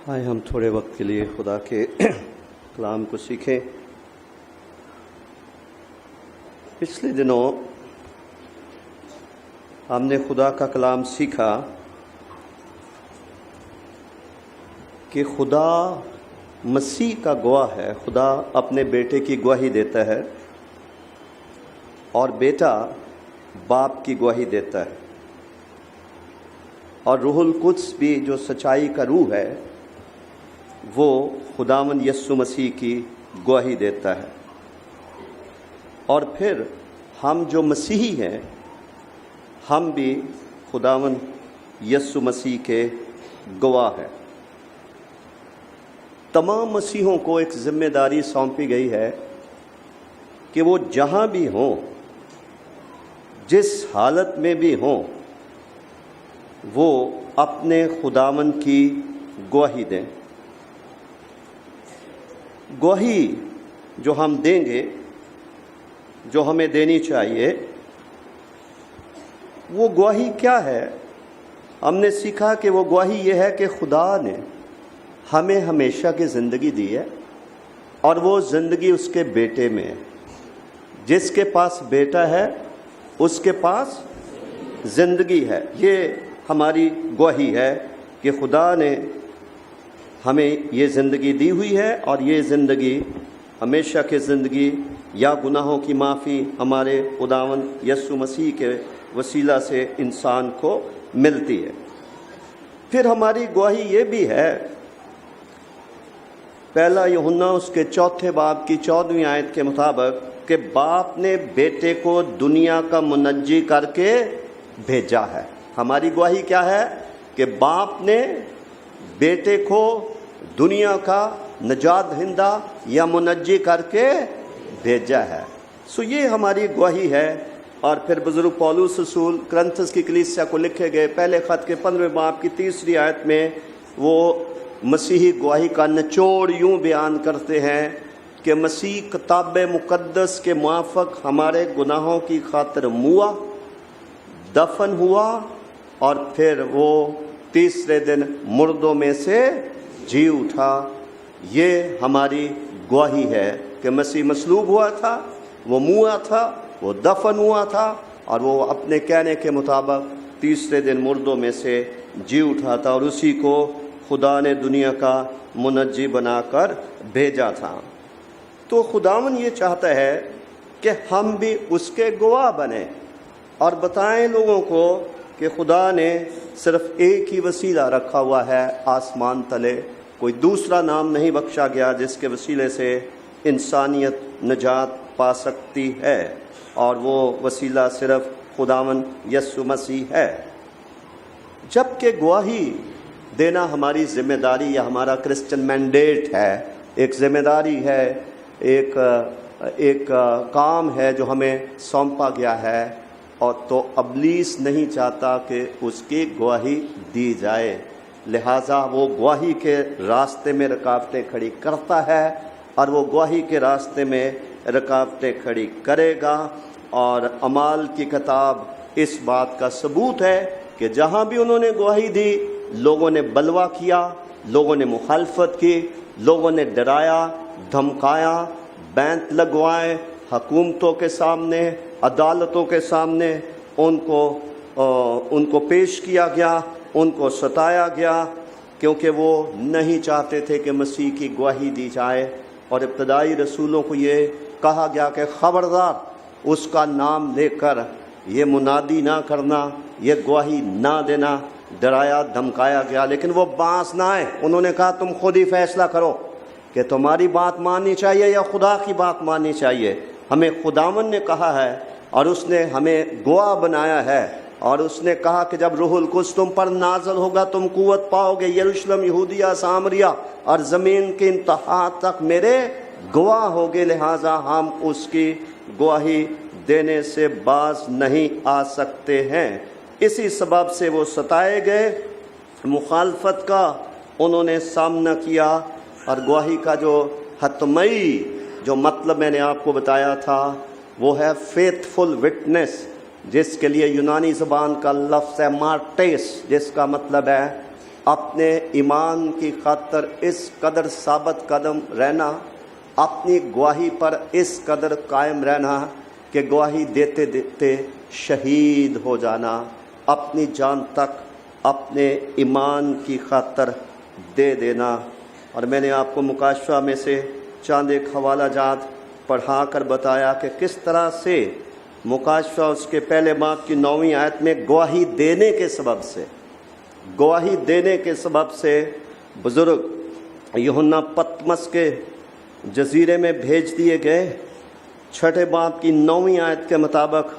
آئے ہم تھوڑے وقت کے لیے خدا کے کلام کو سیکھیں۔ پچھلے دنوں ہم نے خدا کا کلام سیکھا کہ خدا مسیح کا گواہ ہے، خدا اپنے بیٹے کی گواہی دیتا ہے اور بیٹا باپ کی گواہی دیتا ہے، اور روح القدس بھی جو سچائی کا روح ہے وہ خداوند یسوع مسیح کی گواہی دیتا ہے۔ اور پھر ہم جو مسیحی ہیں ہم بھی خداوند یسوع مسیح کے گواہ ہیں۔ تمام مسیحوں کو ایک ذمہ داری سونپی گئی ہے کہ وہ جہاں بھی ہوں، جس حالت میں بھی ہوں، وہ اپنے خداوند کی گواہی دیں۔ گواہی جو ہم دیں گے، جو ہمیں دینی چاہیے، وہ گواہی کیا ہے؟ ہم نے سیکھا کہ وہ گواہی یہ ہے کہ خدا نے ہمیں ہمیشہ کی زندگی دی ہے، اور وہ زندگی اس کے بیٹے میں ہے۔ جس کے پاس بیٹا ہے اس کے پاس زندگی ہے۔ یہ ہماری گواہی ہے کہ خدا نے ہمیں یہ زندگی دی ہوئی ہے، اور یہ زندگی ہمیشہ کی زندگی یا گناہوں کی معافی ہمارے خداوند یسوع مسیح کے وسیلہ سے انسان کو ملتی ہے۔ پھر ہماری گواہی یہ بھی ہے، پہلا یوحنا اس کے 4 باب کی 14ویں آیت کے مطابق، کہ باپ نے بیٹے کو دنیا کا منجی کر کے بھیجا ہے۔ ہماری گواہی کیا ہے؟ کہ باپ نے بیٹے کو دنیا کا نجات دہندہ یا منجی کر کے بھیجا ہے۔ یہ ہماری گواہی ہے۔ اور پھر بزرگ پولس رسول کرنتھس کی کلیسیا کو لکھے گئے پہلے خط کے 15 باب کی 3 آیت میں وہ مسیحی گواہی کا نچوڑ یوں بیان کرتے ہیں کہ مسیح کتاب مقدس کے موافق ہمارے گناہوں کی خاطر موا، دفن ہوا، اور پھر وہ تیسرے دن مردوں میں سے جی اٹھا۔ یہ ہماری گواہی ہے کہ مسیح مصلوب ہوا تھا، وہ موا تھا، وہ دفن ہوا تھا، اور وہ اپنے کہنے کے مطابق تیسرے دن مردوں میں سے جی اٹھا تھا، اور اسی کو خدا نے دنیا کا منجی بنا کر بھیجا تھا۔ تو خداوند یہ چاہتا ہے کہ ہم بھی اس کے گواہ بنیں اور بتائیں لوگوں کو کہ خدا نے صرف ایک ہی وسیلہ رکھا ہوا ہے آسمان تلے، کوئی دوسرا نام نہیں بخشا گیا جس کے وسیلے سے انسانیت نجات پا سکتی ہے، اور وہ وسیلہ صرف خداوند یسوع مسیح ہے۔ جبکہ گواہی دینا ہماری ذمہ داری یا ہمارا کرسچن مینڈیٹ ہے، ایک ذمہ داری ہے، ایک کام ہے جو ہمیں سونپا گیا ہے، اور تو ابلیس نہیں چاہتا کہ اس کی گواہی دی جائے، لہٰذا وہ گواہی کے راستے میں رکاوٹیں کھڑی کرتا ہے، اور وہ گواہی کے راستے میں رکاوٹیں کھڑی کرے گا۔ اور اعمال کی کتاب اس بات کا ثبوت ہے کہ جہاں بھی انہوں نے گواہی دی، لوگوں نے بلوا کیا، لوگوں نے مخالفت کی، لوگوں نے ڈرایا، دھمکایا، بینت لگوائے، حکومتوں کے سامنے، عدالتوں کے سامنے ان کو پیش کیا گیا، ان کو ستایا گیا، کیونکہ وہ نہیں چاہتے تھے کہ مسیح کی گواہی دی جائے۔ اور ابتدائی رسولوں کو یہ کہا گیا کہ خبردار اس کا نام لے کر یہ منادی نہ کرنا، یہ گواہی نہ دینا، ڈرایا دھمکایا گیا، لیکن وہ باز نہ آئے۔ انہوں نے کہا تم خود ہی فیصلہ کرو کہ تمہاری بات ماننی چاہیے یا خدا کی بات ماننی چاہیے۔ ہمیں خداوند نے کہا ہے، اور اس نے ہمیں گواہ بنایا ہے، اور اس نے کہا کہ جب روح القدس تم پر نازل ہوگا تم قوت پاؤ گے، یروشلم، یہودیہ، سامریہ اور زمین کے انتہا تک میرے گواہ ہوگے، لہٰذا ہم اس کی گواہی دینے سے باز نہیں آ سکتے ہیں۔ اسی سبب سے وہ ستائے گئے، مخالفت کا انہوں نے سامنا کیا، اور گواہی کا جو حتمی جو مطلب میں نے آپ کو بتایا تھا وہ ہے فیتھفل وٹنس، جس کے لیے یونانی زبان کا لفظ ہے مارٹیس، جس کا مطلب ہے اپنے ایمان کی خاطر اس قدر ثابت قدم رہنا، اپنی گواہی پر اس قدر قائم رہنا کہ گواہی دیتے دیتے شہید ہو جانا، اپنی جان تک اپنے ایمان کی خاطر دے دینا۔ اور میں نے آپ کو مکاشفہ میں سے چند ایک حوالہ جات پڑھا کر بتایا کہ کس طرح سے مکاشفہ اس کے پہلے باب کی 9ویں آیت میں گواہی دینے کے سبب سے بزرگ یوحنا پتمس کے جزیرے میں بھیج دیے گئے۔ 6 باب کی 9ویں آیت کے مطابق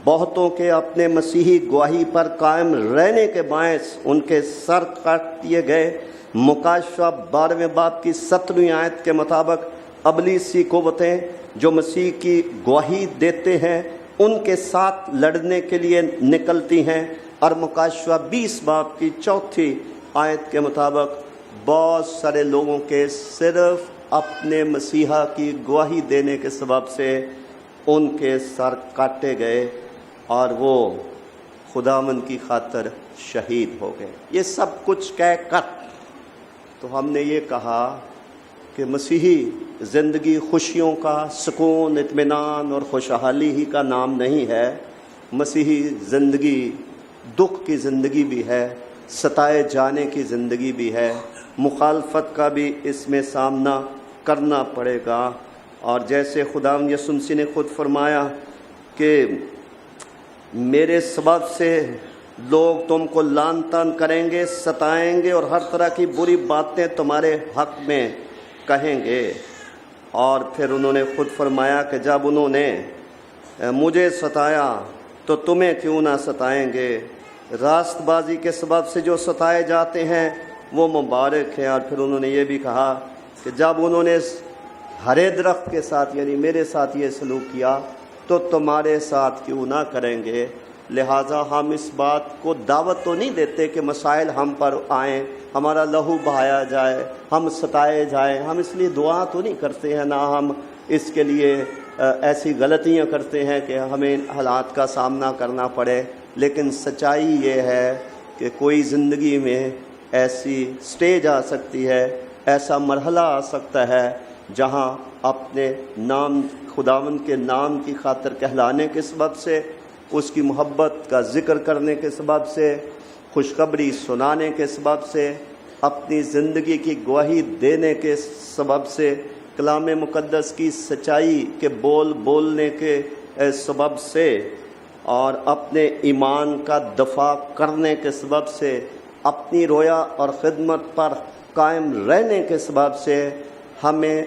بہتوں کے اپنے مسیحی گواہی پر قائم رہنے کے باعث ان کے سر کاٹ دیے گئے۔ مکاشفہ 12ویں باب کی 17ویں آیت کے مطابق ابلیسی قوتیں جو مسیح کی گواہی دیتے ہیں ان کے ساتھ لڑنے کے لیے نکلتی ہیں، اور مکاشفہ 20 باب کی 4 آیت کے مطابق بہت سارے لوگوں کے صرف اپنے مسیحا کی گواہی دینے کے سبب سے ان کے سر کاٹے گئے اور وہ خداوند کی خاطر شہید ہو گئے۔ یہ سب کچھ کہہ کر تو ہم نے یہ کہا کہ مسیحی زندگی خوشیوں کا، سکون، اطمینان اور خوشحالی ہی کا نام نہیں ہے۔ مسیحی زندگی دکھ کی زندگی بھی ہے، ستائے جانے کی زندگی بھی ہے، مخالفت کا بھی اس میں سامنا کرنا پڑے گا۔ اور جیسے خداوند یسوع مسیح نے خود فرمایا کہ میرے سبب سے لوگ تم کو لعن طعن کریں گے، ستائیں گے اور ہر طرح کی بری باتیں تمہارے حق میں کہیں گے۔ اور پھر انہوں نے خود فرمایا کہ جب انہوں نے مجھے ستایا تو تمہیں کیوں نہ ستائیں گے۔ راست بازی کے سبب سے جو ستائے جاتے ہیں وہ مبارک ہیں۔ اور پھر انہوں نے یہ بھی کہا کہ جب انہوں نے ہرے درخت کے ساتھ یعنی میرے ساتھ یہ سلوک کیا تو تمہارے ساتھ کیوں نہ کریں گے۔ لہٰذا ہم اس بات کو دعوت تو نہیں دیتے کہ مسائل ہم پر آئیں، ہمارا لہو بہایا جائے، ہم ستائے جائیں، ہم اس لیے دعا تو نہیں کرتے ہیں، نہ ہم اس کے لیے ایسی غلطیاں کرتے ہیں کہ ہمیں حالات کا سامنا کرنا پڑے۔ لیکن سچائی یہ ہے کہ کوئی زندگی میں ایسی سٹیج آ سکتی ہے، ایسا مرحلہ آ سکتا ہے جہاں اپنے نام خداوند کے نام کی خاطر کہلانے کے سبب سے، اس کی محبت کا ذکر کرنے کے سبب سے، خوشخبری سنانے کے سبب سے، اپنی زندگی کی گواہی دینے کے سبب سے، کلام مقدس کی سچائی کے بول بولنے کے سبب سے، اور اپنے ایمان کا دفاع کرنے کے سبب سے، اپنی رویا اور خدمت پر قائم رہنے کے سبب سے ہمیں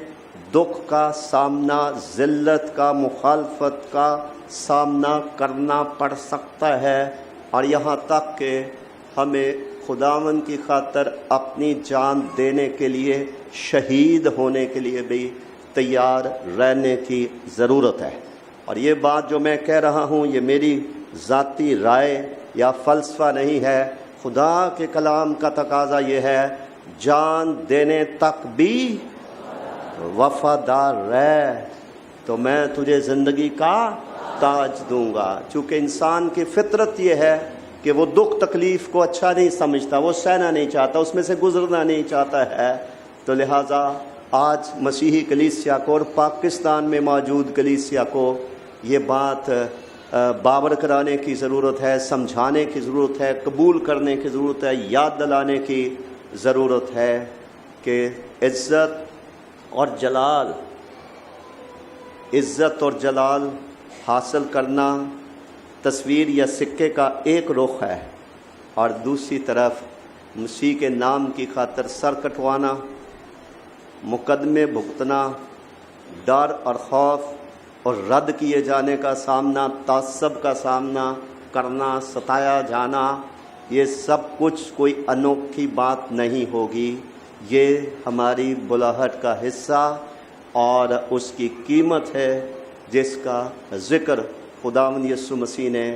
دکھ کا سامنا، ذلت کا، مخالفت کا سامنا کرنا پڑ سکتا ہے، اور یہاں تک کہ ہمیں خداوند کی خاطر اپنی جان دینے کے لیے، شہید ہونے کے لیے بھی تیار رہنے کی ضرورت ہے۔ اور یہ بات جو میں کہہ رہا ہوں یہ میری ذاتی رائے یا فلسفہ نہیں ہے، خدا کے کلام کا تقاضا یہ ہے جان دینے تک بھی وفادار رہ تو میں تجھے زندگی کا تاج دوں گا۔ چونکہ انسان کی فطرت یہ ہے کہ وہ دکھ تکلیف کو اچھا نہیں سمجھتا، وہ سہنا نہیں چاہتا، اس میں سے گزرنا نہیں چاہتا ہے، تو لہٰذا آج مسیحی کلیسیا کو اور پاکستان میں موجود کلیسیا کو یہ بات باور کرانے کی ضرورت ہے، سمجھانے کی ضرورت ہے، قبول کرنے کی ضرورت ہے، یاد دلانے کی ضرورت ہے کہ عزت اور جلال حاصل کرنا تصویر یا سکے کا ایک رخ ہے، اور دوسری طرف مسیح کے نام کی خاطر سر کٹوانا، مقدمے بھگتنا، ڈر اور خوف اور رد کیے جانے کا سامنا، تعصب کا سامنا کرنا، ستایا جانا، یہ سب کچھ کوئی انوکھی بات نہیں ہوگی۔ یہ ہماری بلاہٹ کا حصہ اور اس کی قیمت ہے جس کا ذکر خداوند یسوع مسیح نے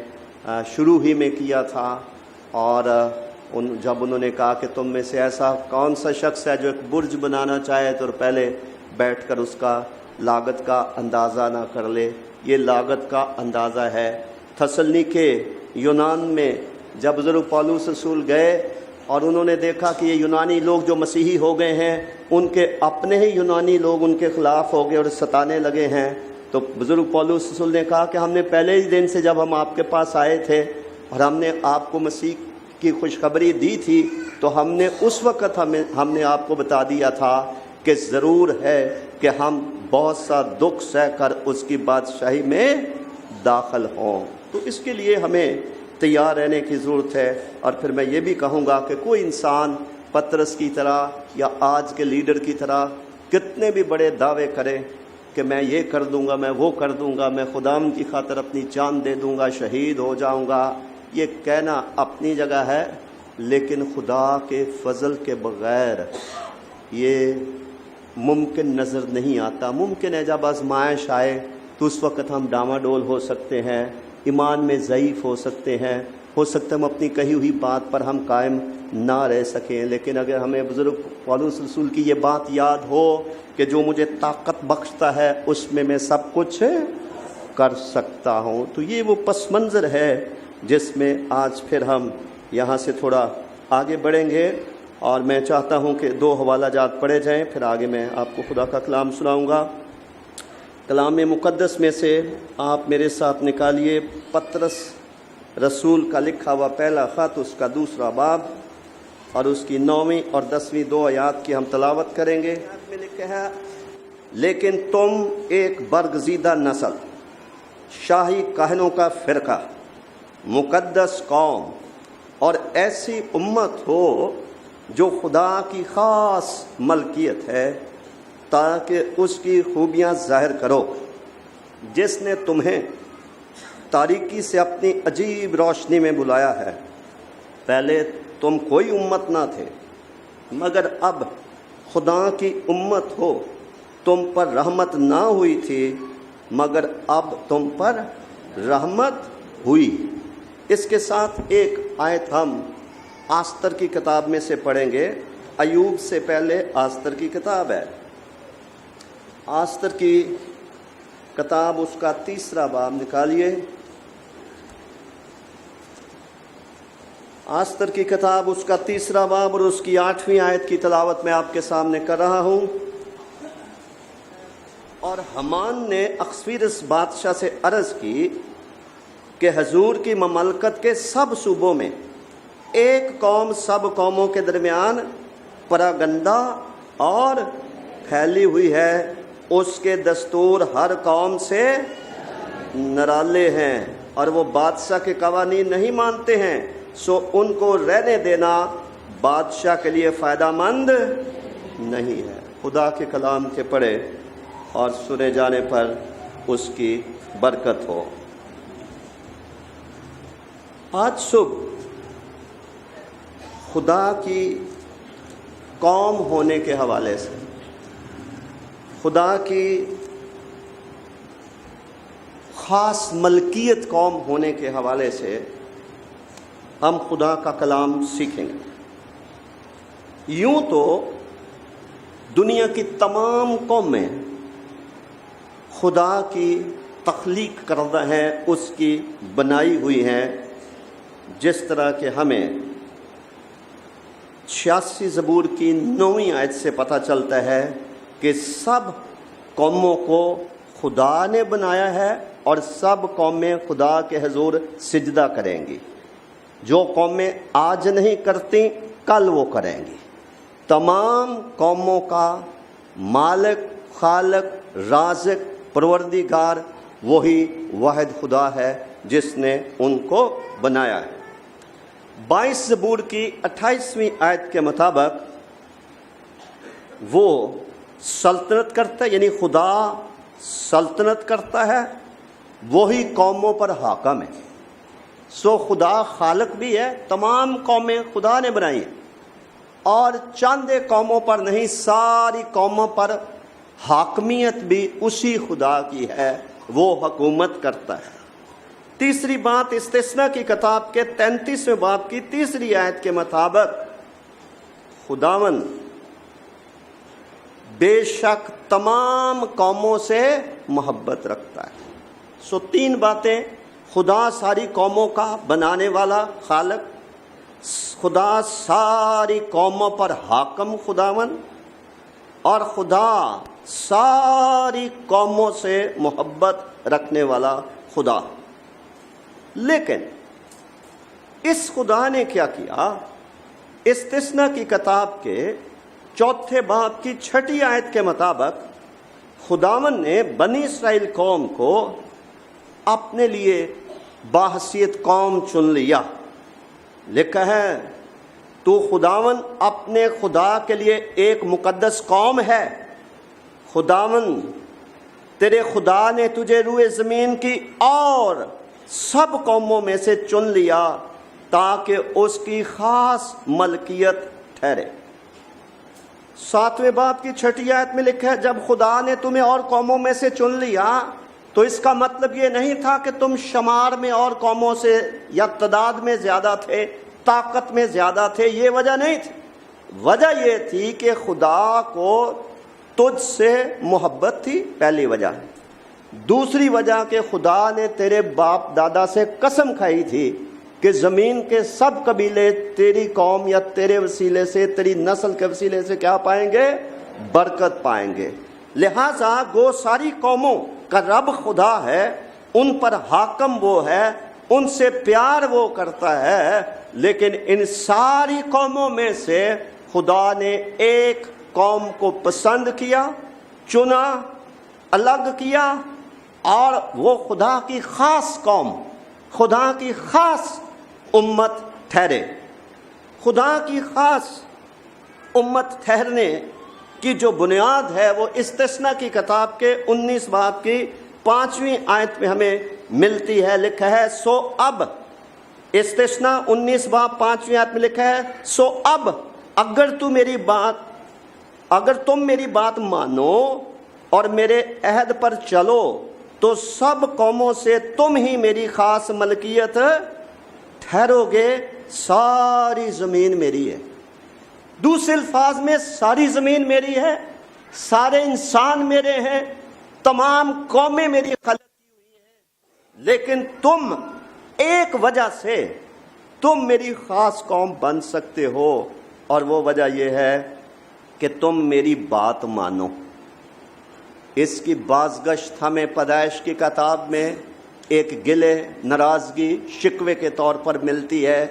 شروع ہی میں کیا تھا، اور جب انہوں نے کہا کہ تم میں سے ایسا کون سا شخص ہے جو ایک برج بنانا چاہے تو پہلے بیٹھ کر اس کا لاگت کا اندازہ نہ کر لے۔ یہ لاگت کا اندازہ ہے۔ تھسلنیکے یونان میں جب بزرگ پولس رسول گئے اور انہوں نے دیکھا کہ یہ یونانی لوگ جو مسیحی ہو گئے ہیں ان کے اپنے ہی یونانی لوگ ان کے خلاف ہو گئے اور ستانے لگے ہیں، تو بزرگ پولس رسول نے کہا کہ ہم نے پہلے ہی دن سے جب ہم آپ کے پاس آئے تھے اور ہم نے آپ کو مسیح کی خوشخبری دی تھی تو ہم نے اس وقت ہم نے آپ کو بتا دیا تھا کہ ضرور ہے کہ ہم بہت سا دکھ سہ کر اس کی بادشاہی میں داخل ہوں۔ تو اس کے لیے ہمیں تیار رہنے کی ضرورت ہے۔ اور پھر میں یہ بھی کہوں گا کہ کوئی انسان پطرس کی طرح یا آج کے لیڈر کی طرح کتنے بھی بڑے دعوے کرے کہ میں یہ کر دوں گا، میں وہ کر دوں گا، میں خداوند کی خاطر اپنی جان دے دوں گا، شہید ہو جاؤں گا، یہ کہنا اپنی جگہ ہے، لیکن خدا کے فضل کے بغیر یہ ممکن نظر نہیں آتا۔ ممکن ہے جب آزمائش آئے تو اس وقت ہم ڈاواڈول ہو سکتے ہیں، ایمان میں ضعیف ہو سکتے ہیں، ہو سکتا ہے ہم اپنی کہی ہوئی بات پر ہم قائم نہ رہ سکیں، لیکن اگر ہمیں بزرگ پولس رسول کی یہ بات یاد ہو کہ جو مجھے طاقت بخشتا ہے اس میں سب کچھ کر سکتا ہوں، تو یہ وہ پس منظر ہے جس میں آج پھر ہم یہاں سے تھوڑا آگے بڑھیں گے۔ اور میں چاہتا ہوں کہ 2 حوالہ جات پڑھے جائیں، پھر آگے میں آپ کو خدا کا کلام سناؤں گا۔ کلام مقدس میں سے آپ میرے ساتھ نکالیے پطرس رسول کا لکھا ہوا پہلا خط، اس کا 2 باب اور اس کی 9ویں اور 10ویں 2 آیات کی ہم تلاوت کریں گے۔ میں لکھا ہے، لیکن تم ایک برگزیدہ نسل، شاہی کاہنوں کا فرقہ، مقدس قوم اور ایسی امت ہو جو خدا کی خاص ملکیت ہے، تاکہ اس کی خوبیاں ظاہر کرو، جس نے تمہیں تاریکی سے اپنی عجیب روشنی میں بلایا ہے۔ پہلے تم کوئی امت نہ تھے، مگر اب خدا کی امت ہو۔ تم پر رحمت نہ ہوئی تھی، مگر اب تم پر رحمت ہوئی۔ اس کے ساتھ ایک آیت ہم آستر کی کتاب میں سے پڑھیں گے۔ ایوب سے پہلے آستر کی کتاب ہے، آستر کی کتاب اس کا 3 باب نکالیے۔ آستر کی کتاب اس کا 3 باب اور اس کی 8ویں آیت کی تلاوت میں آپ کے سامنے کر رہا ہوں۔ اور حمان نے اخسویرس بادشاہ سے عرض کی کہ حضور کی مملکت کے سب صوبوں میں ایک قوم سب قوموں کے درمیان پراگندہ اور پھیلی ہوئی ہے، اس کے دستور ہر قوم سے نرالے ہیں اور وہ بادشاہ کے قوانین نہیں مانتے ہیں، سو ان کو رہنے دینا بادشاہ کے لیے فائدہ مند نہیں ہے۔ خدا کے کلام کے پڑھے اور سنے جانے پر اس کی برکت ہو۔ آج صبح خدا کی قوم ہونے کے حوالے سے، خدا کی خاص ملکیت قوم ہونے کے حوالے سے ہم خدا کا کلام سیکھیں گے۔ یوں تو دنیا کی تمام قومیں خدا کی تخلیق کردہ ہیں، اس کی بنائی ہوئی ہیں، جس طرح کہ ہمیں 86 زبور کی 9ویں آیت سے پتہ چلتا ہے کہ سب قوموں کو خدا نے بنایا ہے اور سب قومیں خدا کے حضور سجدہ کریں گی۔ جو قومیں آج نہیں کرتی کل وہ کریں گی۔ تمام قوموں کا مالک، خالق، رازق، پروردگار وہی واحد خدا ہے جس نے ان کو بنایا ہے۔ 22 زبور کی 28ویں آیت کے مطابق وہ سلطنت کرتا ہے، یعنی خدا سلطنت کرتا ہے، وہی قوموں پر حاکم ہے۔ سو خدا خالق بھی ہے، تمام قومیں خدا نے بنائی ہیں، اور چند قوموں پر نہیں، ساری قوموں پر حاکمیت بھی اسی خدا کی ہے، وہ حکومت کرتا ہے۔ تیسری بات، استثنا کی کتاب کے 33ویں باب کی 3 آیت کے مطابق خداوند بے شک تمام قوموں سے محبت رکھتا ہے۔ سو 3 باتیں، خدا ساری قوموں کا بنانے والا خالق، خدا ساری قوموں پر حاکم خداون اور خدا ساری قوموں سے محبت رکھنے والا خدا۔ لیکن اس خدا نے کیا کیا؟ استثنا کی کتاب کے 4 باب کی 6 آیت کے مطابق خداوند نے بنی اسرائیل قوم کو اپنے لیے باحثیت قوم چن لیا۔ لکھا ہے تو خداوند اپنے خدا کے لیے ایک مقدس قوم ہے۔ خداوند تیرے خدا نے تجھے روئے زمین کی اور سب قوموں میں سے چن لیا تاکہ اس کی خاص ملکیت ٹھہرے۔ 7ویں باب کی 6 آیت میں لکھا ہے جب خدا نے تمہیں اور قوموں میں سے چن لیا تو اس کا مطلب یہ نہیں تھا کہ تم شمار میں اور قوموں سے یا تعداد میں زیادہ تھے، طاقت میں زیادہ تھے، یہ وجہ نہیں تھی۔ وجہ یہ تھی کہ خدا کو تجھ سے محبت تھی، پہلی وجہ۔ دوسری وجہ کہ خدا نے تیرے باپ دادا سے قسم کھائی تھی کہ زمین کے سب قبیلے تیری قوم یا تیرے وسیلے سے، تیری نسل کے وسیلے سے کیا پائیں گے؟ برکت پائیں گے۔ لہٰذا گو ساری قوموں کا رب خدا ہے، ان پر حاکم وہ ہے، ان سے پیار وہ کرتا ہے، لیکن ان ساری قوموں میں سے خدا نے ایک قوم کو پسند کیا، چنا، الگ کیا، اور وہ خدا کی خاص قوم، خدا کی خاص امت ٹھہرے۔ خدا کی خاص امت ٹھہرنے کی جو بنیاد ہے وہ استثنا کی کتاب کے 19 باب کی 5ویں آیت میں ہمیں ملتی ہے۔ لکھا ہے سو اب، استثنا 19 باب 5ویں آیت میں لکھا ہے سو اب اگر تم میری بات مانو اور میرے عہد پر چلو تو سب قوموں سے تم ہی میری خاص ملکیت ٹھہرو گے، ساری زمین میری ہے۔ دوسرے الفاظ میں ساری زمین میری ہے، سارے انسان میرے ہیں، تمام قومیں میری خلق کی ہوئی ہیں، لیکن تم ایک وجہ سے تم میری خاص قوم بن سکتے ہو، اور وہ وجہ یہ ہے کہ تم میری بات مانو۔ اس کی بازگشت ہمیں پیدائش کی کتاب میں ایک گلے، ناراضگی، شکوے کے طور پر ملتی ہے،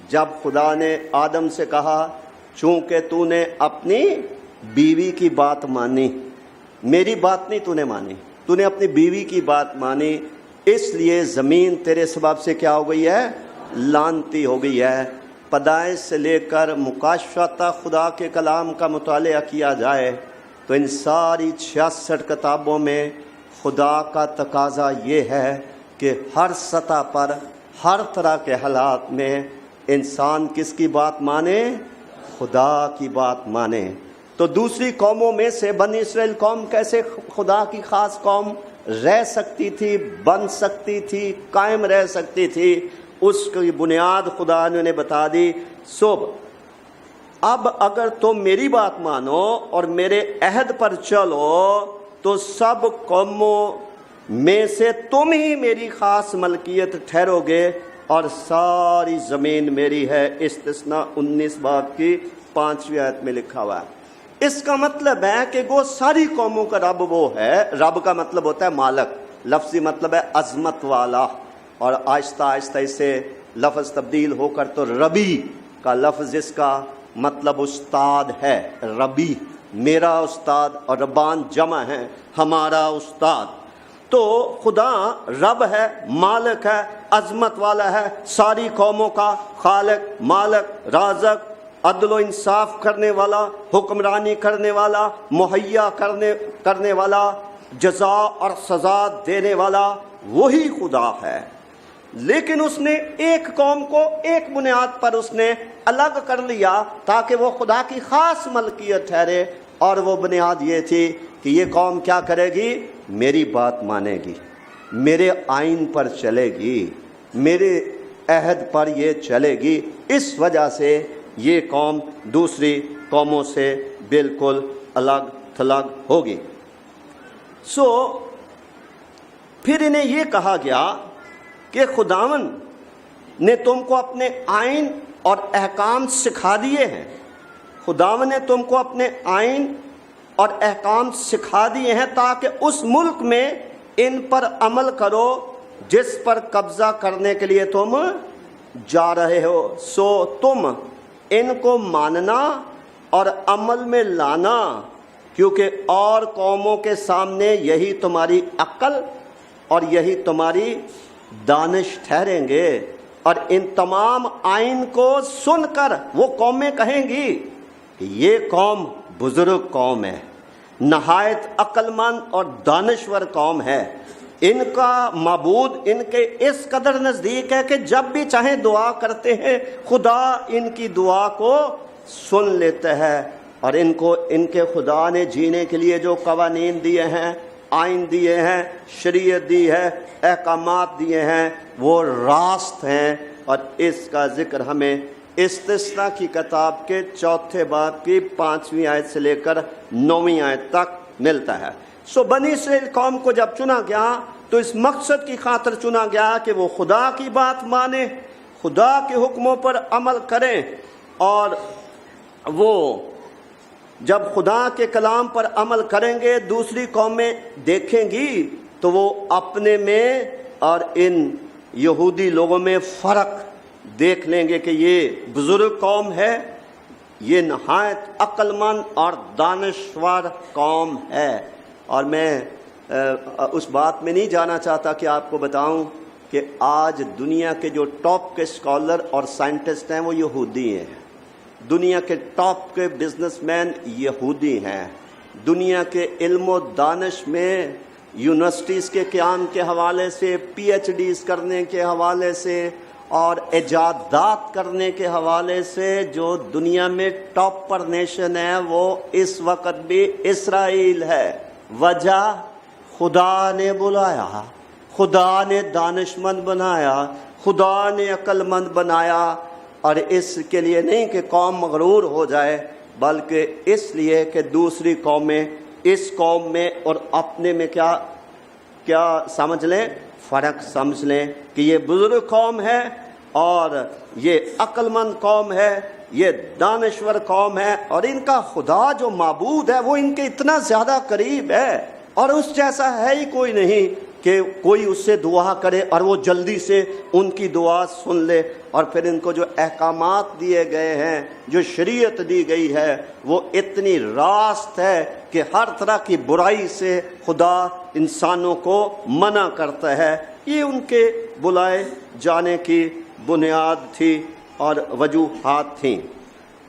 جب خدا نے آدم سے کہا چونکہ تو نے اپنی بیوی کی بات مانی، میری بات نہیں تو نے مانی، تو نے اپنی بیوی کی بات مانی، اس لیے زمین تیرے سبب سے کیا ہو گئی ہے؟ لعنتی ہو گئی ہے۔ پیدائش سے لے کر مکاشفہ تک خدا کے کلام کا مطالعہ کیا جائے تو ان ساری 66 کتابوں میں خدا کا تقاضا یہ ہے کہ ہر سطح پر، ہر طرح کے حالات میں انسان کس کی بات مانے؟ خدا کی بات مانے۔ تو دوسری قوموں میں سے بنی اسرائیل قوم کیسے خدا کی خاص قوم رہ سکتی تھی، بن سکتی تھی، قائم رہ سکتی تھی؟ اس کی بنیاد خدا نے بتا دی۔ اب اگر تم میری بات مانو اور میرے عہد پر چلو تو سب قوموں میں سے تم ہی میری خاص ملکیت ٹھہرو گے اور ساری زمین میری ہے۔ استثنا 19 باب کی 5ویں آیت میں لکھا ہوا ہے۔ اس کا مطلب ہے کہ وہ ساری قوموں کا رب وہ ہے۔ رب کا مطلب ہوتا ہے مالک، لفظی مطلب ہے عظمت والا، اور آہستہ آہستہ اس سے لفظ تبدیل ہو کر تو ربی کا لفظ جس کا مطلب استاد ہے، ربی، میرا استاد، اور ربان جمع ہے، ہمارا استاد۔ تو خدا رب ہے، مالک ہے، عظمت والا ہے، ساری قوموں کا خالق، مالک، رازق، عدل و انصاف کرنے والا، حکمرانی کرنے والا، مہیا کرنے والا، جزا اور سزا دینے والا، وہی خدا ہے۔ لیکن اس نے ایک قوم کو ایک بنیاد پر اس نے الگ کر لیا تاکہ وہ خدا کی خاص ملکیت ٹھہرے، اور وہ بنیاد یہ تھی کہ یہ قوم کیا کرے گی؟ میری بات مانے گی، میرے آئین پر چلے گی، میرے عہد پر یہ چلے گی۔ اس وجہ سے یہ قوم دوسری قوموں سے بالکل الگ تھلگ ہوگی۔ پھر انہیں یہ کہا گیا کہ خداوند نے تم کو اپنے آئین اور احکام سکھا دیے ہیں، خداوند نے تم کو اپنے آئین اور احکام سکھا دیے ہیں تاکہ اس ملک میں ان پر عمل کرو جس پر قبضہ کرنے کے لیے تم جا رہے ہو۔ سو تم ان کو ماننا اور عمل میں لانا، کیونکہ اور قوموں کے سامنے یہی تمہاری عقل اور یہی تمہاری دانش ٹھہریں گے۔ اور ان تمام آئین کو سن کر وہ قومیں کہیں گی کہ یہ قوم بزرگ قوم ہے، نہایت عقل مند اور دانشور قوم ہے، ان کا معبود ان کے اس قدر نزدیک ہے کہ جب بھی چاہیں دعا کرتے ہیں خدا ان کی دعا کو سن لیتا ہے۔ اور ان کو ان کے خدا نے جینے کے لیے جو قوانین دیے ہیں، آئین دیے ہیں، شریعت دی ہے، احکامات دیے ہیں، وہ راست ہیں۔ اور اس کا ذکر ہمیں استثنا کی کتاب کے 4 باب کی 5ویں آیت سے لے کر 9ویں آیت تک ملتا ہے۔ سو بنی اسرائیل قوم کو جب چنا گیا تو اس مقصد کی خاطر چنا گیا کہ وہ خدا کی بات مانیں، خدا کے حکموں پر عمل کریں، اور وہ جب خدا کے کلام پر عمل کریں گے دوسری قومیں دیکھیں گی تو وہ اپنے میں اور ان یہودی لوگوں میں فرق دیکھ لیں گے کہ یہ بزرگ قوم ہے، یہ نہایت عقل مند اور دانشور قوم ہے۔ اور میں اس بات میں نہیں جانا چاہتا کہ آپ کو بتاؤں کہ آج دنیا کے جو ٹاپ کے اسکالر اور سائنٹسٹ ہیں وہ یہودی ہیں، دنیا کے ٹاپ کے بزنس مین یہودی ہیں، دنیا کے علم و دانش میں یونیورسٹیز کے قیام کے حوالے سے، پی ایچ ڈیز کرنے کے حوالے سے اور ایجادات کرنے کے حوالے سے جو دنیا میں ٹاپ پر نیشن ہے وہ اس وقت بھی اسرائیل ہے۔ وجہ خدا نے بلایا، خدا نے دانش مند بنایا، خدا نے عقل مند بنایا، اور اس کے لیے نہیں کہ قوم مغرور ہو جائے بلکہ اس لیے کہ دوسری قومیں اس قوم میں اور اپنے میں کیا سمجھ لیں، فرق سمجھ لیں کہ یہ بزرگ قوم ہے اور یہ عقل مند قوم ہے، یہ دانشور قوم ہے، اور ان کا خدا جو معبود ہے وہ ان کے اتنا زیادہ قریب ہے اور اس جیسا ہے ہی کوئی نہیں کہ کوئی اس سے دعا کرے اور وہ جلدی سے ان کی دعا سن لے۔ اور پھر ان کو جو احکامات دیے گئے ہیں، جو شریعت دی گئی ہے، وہ اتنی راست ہے کہ ہر طرح کی برائی سے خدا انسانوں کو منع کرتا ہے۔ یہ ان کے بلائے جانے کی بنیاد تھی اور وجوہات تھیں۔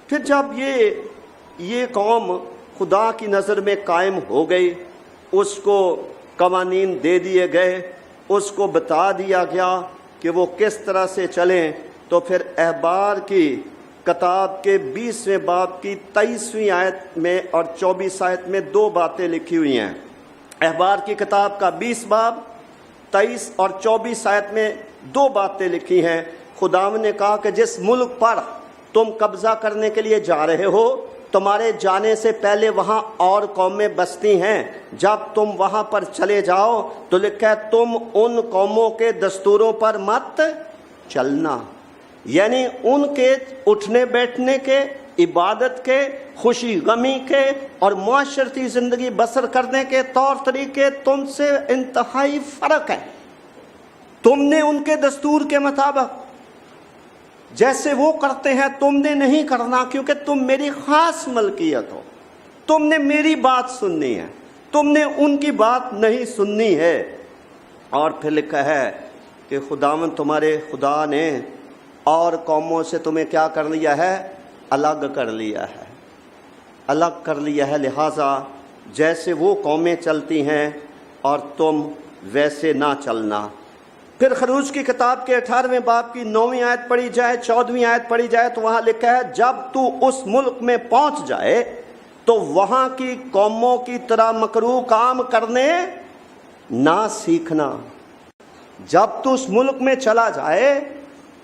پھر جب یہ قوم خدا کی نظر میں قائم ہو گئی، اس کو قوانین دے دیے گئے، اس کو بتا دیا گیا کہ وہ کس طرح سے چلیں، تو پھر احبار کی کتاب کے 20ویں باب کی 23ویں آیت میں اور 24 آیت میں 2 باتیں لکھی ہوئی ہیں۔ احبار کی کتاب کا 20 باب 23 اور 24 آیت میں 2 باتیں لکھی ہیں۔ خداوند نے کہا کہ جس ملک پر تم قبضہ کرنے کے لیے جا رہے ہو، تمہارے جانے سے پہلے وہاں اور قومیں بستی ہیں، جب تم وہاں پر چلے جاؤ تو لکھا ہے تم ان قوموں کے دستوروں پر مت چلنا، یعنی ان کے اٹھنے بیٹھنے کے، عبادت کے، خوشی غمی کے اور معاشرتی زندگی بسر کرنے کے طور طریقے تم سے انتہائی فرق ہے۔ تم نے ان کے دستور کے مطابق جیسے وہ کرتے ہیں تم نے نہیں کرنا، کیونکہ تم میری خاص ملکیت ہو، تم نے میری بات سننی ہے، تم نے ان کی بات نہیں سننی ہے۔ اور پھر لکھا ہے کہ خداوند تمہارے خدا نے اور قوموں سے تمہیں کیا کر لیا ہے؟ الگ کر لیا ہے، الگ کر لیا ہے، لہٰذا جیسے وہ قومیں چلتی ہیں اور تم ویسے نہ چلنا۔ پھر خروج کی کتاب کے 18ویں باب کی 9ویں آیت پڑھی جائے، 14ویں آیت پڑھی جائے تو وہاں لکھا ہے جب تو اس ملک میں پہنچ جائے تو وہاں کی قوموں کی طرح مکروہ کام کرنے نہ سیکھنا۔ جب تو اس ملک میں چلا جائے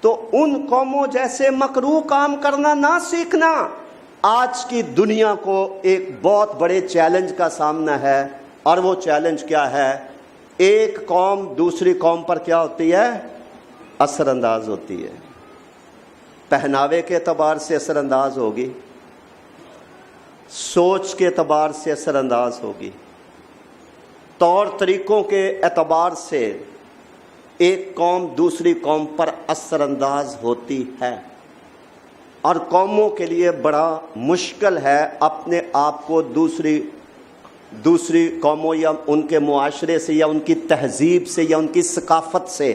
تو ان قوموں جیسے مکروہ کام کرنا نہ سیکھنا۔ آج کی دنیا کو ایک بہت بڑے چیلنج کا سامنا ہے، اور وہ چیلنج کیا ہے؟ ایک قوم دوسری قوم پر کیا ہوتی ہے؟ اثر انداز ہوتی ہے۔ پہناوے کے اعتبار سے اثر انداز ہوگی، سوچ کے اعتبار سے اثر انداز ہوگی، طور طریقوں کے اعتبار سے ایک قوم دوسری قوم پر اثر انداز ہوتی ہے، اور قوموں کے لیے بڑا مشکل ہے اپنے آپ کو دوسری قوموں یا ان کے معاشرے سے یا ان کی تہذیب سے یا ان کی ثقافت سے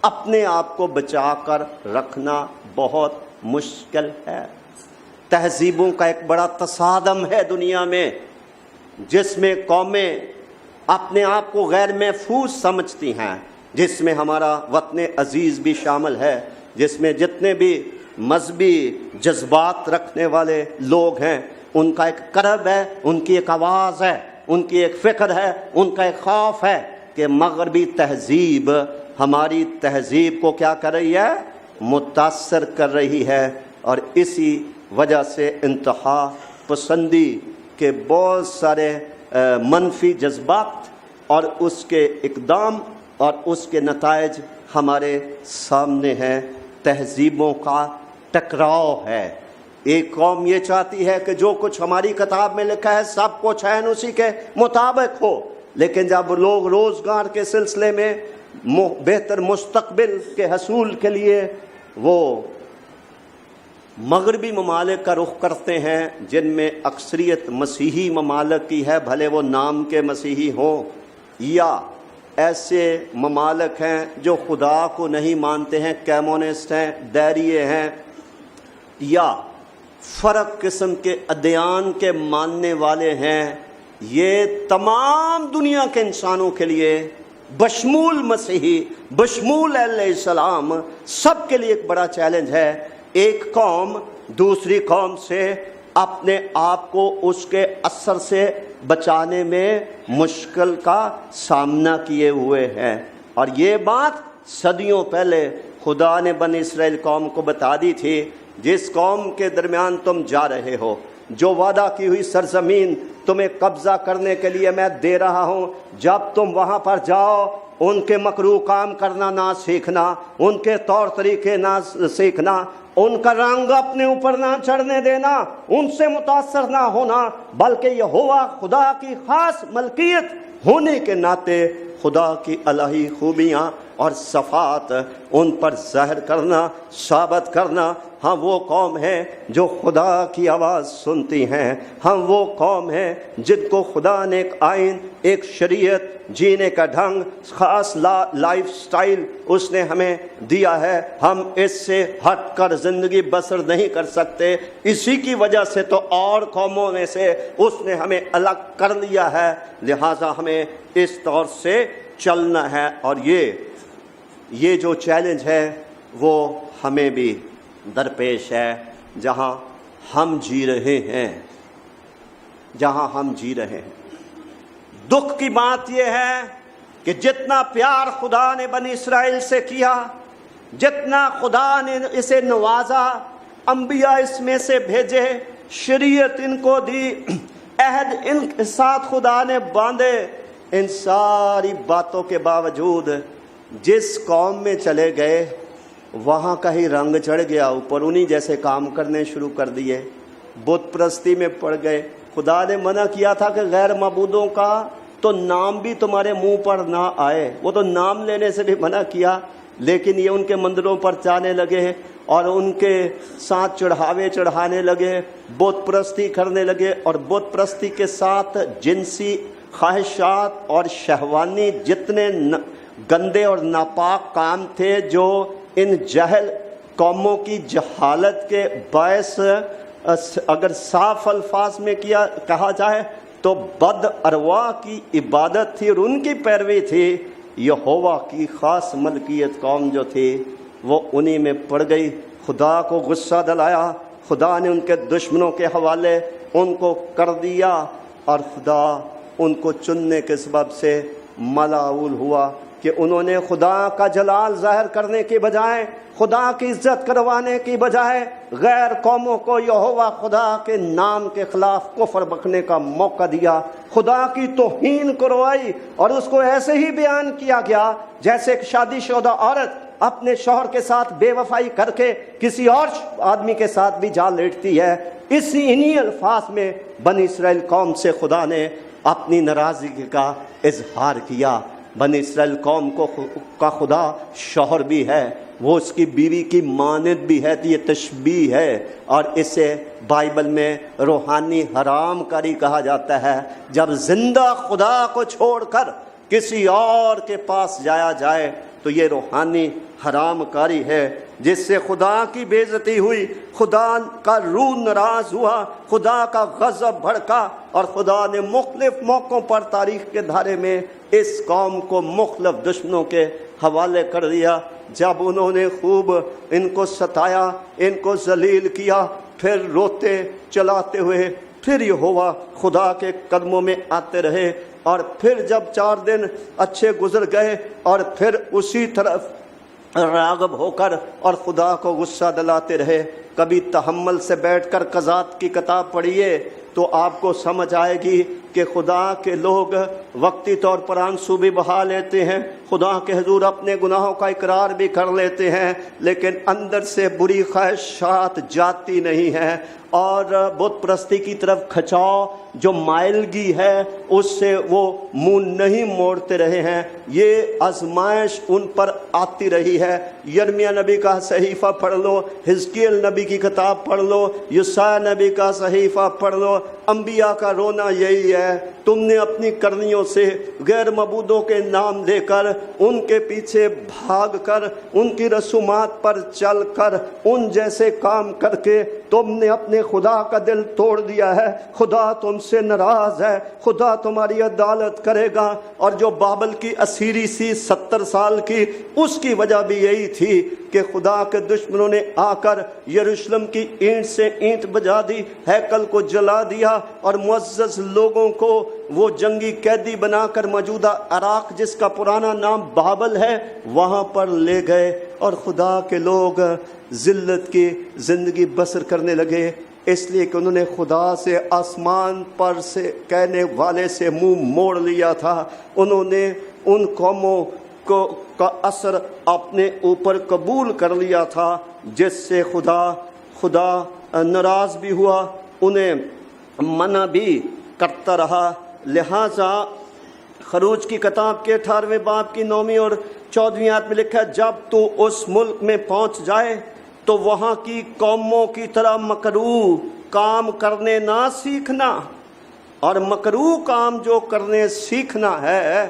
اپنے آپ کو بچا کر رکھنا بہت مشکل ہے۔ تہذیبوں کا ایک بڑا تصادم ہے دنیا میں، جس میں قومیں اپنے آپ کو غیر محفوظ سمجھتی ہیں، جس میں ہمارا وطن عزیز بھی شامل ہے، جس میں جتنے بھی مذہبی جذبات رکھنے والے لوگ ہیں ان کا ایک کرب ہے، ان کی ایک آواز ہے، ان کی ایک فکر ہے، ان کا ایک خوف ہے کہ مغربی تہذیب ہماری تہذیب کو کیا کر رہی ہے؟ متاثر کر رہی ہے، اور اسی وجہ سے انتہا پسندی کے بہت سارے منفی جذبات اور اس کے اقدام اور اس کے نتائج ہمارے سامنے ہیں۔ تہذیبوں کا ٹکراؤ ہے۔ ایک قوم یہ چاہتی ہے کہ جو کچھ ہماری کتاب میں لکھا ہے سب کچھ ہے اسی کے مطابق ہو، لیکن جب لوگ روزگار کے سلسلے میں بہتر مستقبل کے حصول کے لیے وہ مغربی ممالک کا رخ کرتے ہیں، جن میں اکثریت مسیحی ممالک کی ہے، بھلے وہ نام کے مسیحی ہوں، یا ایسے ممالک ہیں جو خدا کو نہیں مانتے ہیں، کمیونسٹ ہیں، دائریے ہیں، یا فرق قسم کے ادیان کے ماننے والے ہیں، یہ تمام دنیا کے انسانوں کے لیے بشمول مسیحی، بشمول علیہ السلام، سب کے لیے ایک بڑا چیلنج ہے۔ ایک قوم دوسری قوم سے اپنے آپ کو اس کے اثر سے بچانے میں مشکل کا سامنا کیے ہوئے ہیں، اور یہ بات صدیوں پہلے خدا نے بنی اسرائیل قوم کو بتا دی تھی، جس قوم کے درمیان تم جا رہے ہو، جو وعدہ کی ہوئی سرزمین تمہیں قبضہ کرنے کے لیے میں دے رہا ہوں، جب تم وہاں پر جاؤ ان کے مکروہ کام کرنا نہ سیکھنا، ان کے طور طریقے نہ سیکھنا، ان کا رنگ اپنے اوپر نہ چڑھنے دینا، ان سے متاثر نہ ہونا، بلکہ یہوہ خدا کی خاص ملکیت ہونے کے ناطے خدا کی الہی خوبیاں اور صفات ان پر ظاہر کرنا، ثابت کرنا۔ ہم وہ قوم ہیں جو خدا کی آواز سنتی ہیں، ہم وہ قوم ہیں جن کو خدا نے ایک آئین، ایک شریعت، جینے کا ڈھنگ، خاص لائف سٹائل اس نے ہمیں دیا ہے، ہم اس سے ہٹ کر زندگی بسر نہیں کر سکتے۔ اسی کی وجہ سے تو اور قوموں میں سے اس نے ہمیں الگ کر لیا ہے، لہٰذا ہمیں اس طور سے چلنا ہے۔ اور یہ جو چیلنج ہے وہ ہمیں بھی درپیش ہے، جہاں ہم جی رہے ہیں، جہاں ہم جی رہے ہیں۔ دکھ کی بات یہ ہے کہ جتنا پیار خدا نے بنی اسرائیل سے کیا، جتنا خدا نے اسے نوازا، انبیاء اس میں سے بھیجے، شریعت ان کو دی، عہد ان کے ساتھ خدا نے باندھے، ان ساری باتوں کے باوجود جس قوم میں چلے گئے وہاں کا ہی رنگ چڑھ گیا اوپر، انہی جیسے کام کرنے شروع کر دیے، بت پرستی میں پڑ گئے۔ خدا نے منع کیا تھا کہ غیر معبودوں کا تو نام بھی تمہارے منہ پر نہ آئے، وہ تو نام لینے سے بھی منع کیا، لیکن یہ ان کے مندروں پر جانے لگے اور ان کے ساتھ چڑھاوے چڑھانے لگے، بت پرستی کرنے لگے، اور بت پرستی کے ساتھ جنسی خواہشات اور شہوانی جتنے گندے اور ناپاک کام تھے جو ان جہل قوموں کی جہالت کے باعث اگر صاف الفاظ میں کہا جائے تو بد ارواح کی عبادت تھی اور ان کی پیروی تھی۔ یہوہ کی خاص ملکیت قوم جو تھی وہ انہی میں پڑ گئی، خدا کو غصہ دلایا، خدا نے ان کے دشمنوں کے حوالے ان کو کر دیا، اور خدا ان کو چننے کے سبب سے ملعون ہوا کہ انہوں نے خدا کا جلال ظاہر کرنے کی بجائے، خدا کی عزت کروانے کی بجائے غیر قوموں کو یہوہ خدا کے نام کے خلاف کفر بکنے کا موقع دیا، خدا کی توہین کروائی، اور اس کو ایسے ہی بیان کیا گیا جیسے ایک شادی شدہ عورت اپنے شوہر کے ساتھ بے وفائی کر کے کسی اور آدمی کے ساتھ بھی جا لیٹتی ہے۔ انہی الفاظ میں بنی اسرائیل قوم سے خدا نے اپنی ناراضگی کا اظہار کیا۔ بنی اسرائیل قوم کا خدا شوہر بھی ہے، وہ اس کی بیوی کی مانند بھی ہے، تو یہ تشبیہ ہے، اور اسے بائبل میں روحانی حرام کاری کہا جاتا ہے۔ جب زندہ خدا کو چھوڑ کر کسی اور کے پاس جایا جائے تو یہ روحانی حرام کاری ہے، جس سے خدا کی بے عزتی ہوئی، خدا کا روح ناراض ہوا، خدا کا غضب بھڑکا، اور خدا نے مختلف موقعوں پر تاریخ کے دھارے میں اس قوم کو مختلف دشمنوں کے حوالے کر دیا۔ جب انہوں نے خوب ان کو ستایا، ان کو ذلیل کیا، پھر روتے چلاتے ہوئے پھر یہوہ خدا کے قدموں میں آتے رہے، اور پھر جب 4 دن اچھے گزر گئے اور پھر اسی طرف راغب ہو کر اور خدا کو غصہ دلاتے رہے۔ کبھی تحمل سے بیٹھ کر قضات کی کتاب پڑھیے تو آپ کو سمجھ آئے گی کہ خدا کے لوگ وقتی طور پر آنسو بھی بہا لیتے ہیں، خدا کے حضور اپنے گناہوں کا اقرار بھی کر لیتے ہیں، لیکن اندر سے بری خواہشات جاتی نہیں ہیں، اور بت پرستی کی طرف کھچاؤ جو مائلگی ہے اس سے وہ منہ نہیں موڑتے رہے ہیں۔ یہ آزمائش ان پر آتی رہی ہے۔ یرمیہ نبی کا صحیفہ پڑھ لو، حزقیل نبی کی کتاب پڑھ لو، یسوع نبی کا صحیفہ پڑھ لو، انبیاء کا رونا یہی ہے، تم نے اپنی کرنیوں سے غیر معبودوں کے نام لے کر، ان کے پیچھے بھاگ کر، ان کی رسومات پر چل کر، ان جیسے کام کر کے تم نے اپنے خدا کا دل توڑ دیا ہے۔ خدا تم سے ناراض ہے، خدا تمہاری عدالت کرے گا۔ اور جو بابل کی اسیری سی 70 سال کی، اس کی وجہ بھی یہی تھی کہ خدا کے دشمنوں نے آ کر یروشلم کی اینٹ سے اینٹ بجا دی، ہیکل کو جلا دیا، اور معزز لوگوں کو وہ جنگی قیدی بنا کر موجودہ عراق، جس کا پرانا نام بابل ہے، وہاں پر لے گئے، اور خدا کے لوگ ذلت کی زندگی بسر کرنے لگے، اس لیے کہ انہوں نے خدا سے آسمان پر سے کہنے والے سے منہ موڑ لیا تھا۔ انہوں نے ان قوموں کا اثر اپنے اوپر قبول کر لیا تھا، جس سے خدا ناراض بھی ہوا، انہیں منع بھی کرتا رہا۔ لہٰذا خروج کی کتاب کے 18ویں باب کی 9ویں اور 14ویں آیت میں لکھا ہے، جب تو اس ملک میں پہنچ جائے تو وہاں کی قوموں کی طرح مکروہ کام کرنے نہ سیکھنا، اور مکروہ کام جو کرنے سیکھنا ہے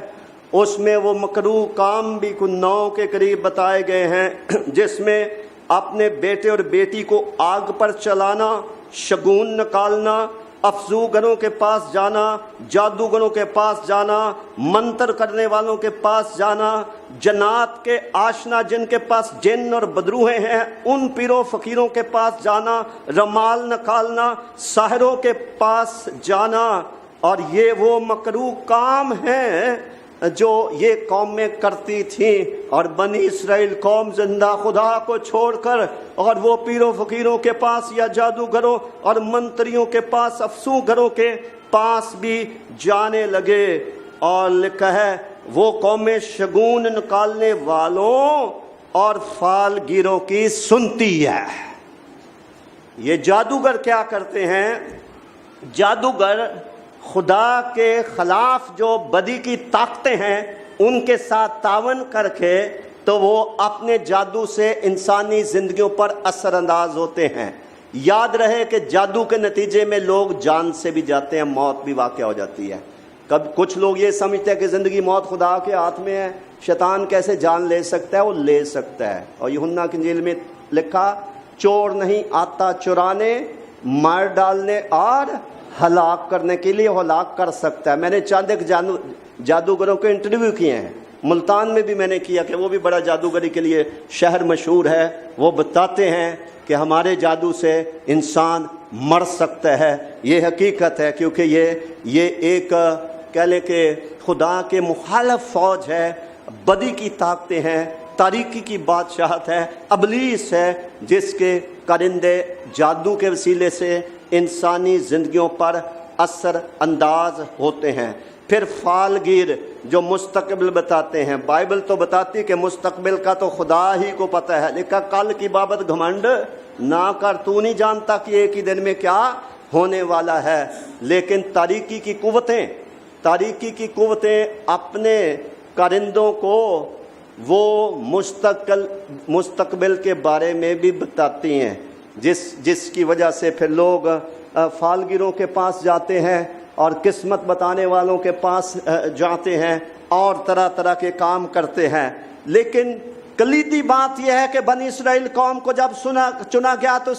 اس میں وہ مکروہ کام بھی کچھ 9 کے قریب بتائے گئے ہیں، جس میں اپنے بیٹے اور بیٹی کو آگ پر چلانا، شگون نکالنا، افزوگروں کے پاس جانا، جادوگروں کے پاس جانا، منتر کرنے والوں کے پاس جانا، جنات کے آشنا جن کے پاس جن اور بدروہیں ہیں ان پیروں فقیروں کے پاس جانا، رمال نکالنا، ساحروں کے پاس جانا، اور یہ وہ مکروہ کام ہیں جو یہ قومیں کرتی تھیں۔ اور بنی اسرائیل قوم زندہ خدا کو چھوڑ کر اور وہ پیروں فقیروں کے پاس یا جادوگروں اور منتریوں کے پاس، افسوگروں کے پاس بھی جانے لگے، اور لکھا ہے وہ قومیں شگون نکالنے والوں اور فال گیروں کی سنتی ہے۔ یہ جادوگر کیا کرتے ہیں؟ جادوگر خدا کے خلاف جو بدی کی طاقتیں ہیں ان کے ساتھ تعاون کر کے تو وہ اپنے جادو سے انسانی زندگیوں پر اثر انداز ہوتے ہیں۔ یاد رہے کہ جادو کے نتیجے میں لوگ جان سے بھی جاتے ہیں، موت بھی واقع ہو جاتی ہے۔ کچھ لوگ یہ سمجھتے ہیں کہ زندگی موت خدا کے ہاتھ میں ہے، شیطان کیسے جان لے سکتا ہے؟ وہ لے سکتا ہے، اور یوحنا کی انجیل میں لکھا، چور نہیں آتا چرانے، مار ڈالنے اور ہلاک کرنے کے لیے، ہلاک کر سکتا ہے۔ میں نے چند ایک جادوگروں کے انٹرویو کیے ہیں، ملتان میں بھی میں نے کیا، کہ وہ بھی بڑا جادوگری کے لیے شہر مشہور ہے۔ وہ بتاتے ہیں کہ ہمارے جادو سے انسان مر سکتا ہے۔ یہ حقیقت ہے، کیونکہ یہ ایک کہہ لیں کہ خدا کے مخالف فوج ہے، بدی کی طاقتیں ہیں، تاریکی کی بادشاہت ہے، ابلیس ہے، جس کے کرندے جادو کے وسیلے سے انسانی زندگیوں پر اثر انداز ہوتے ہیں۔ پھر فالگیر جو مستقبل بتاتے ہیں. بائبل تو بتاتی کہ مستقبل کا تو خدا ہی کو پتہ ہے. لکھا کل کی بابت گھمنڈ نہ کر, تو نہیں جانتا کہ ایک ہی دن میں کیا ہونے والا ہے. لیکن تاریکی کی قوتیں اپنے کارندوں کو وہ مستقبل کے بارے میں بھی بتاتی ہیں, جس کی وجہ سے پھر لوگ فالگیروں کے پاس جاتے ہیں اور قسمت بتانے والوں کے پاس جاتے ہیں اور طرح طرح کے کام کرتے ہیں. لیکن کلیدی بات یہ ہے کہ بنی اسرائیل قوم کو جب چنا گیا تو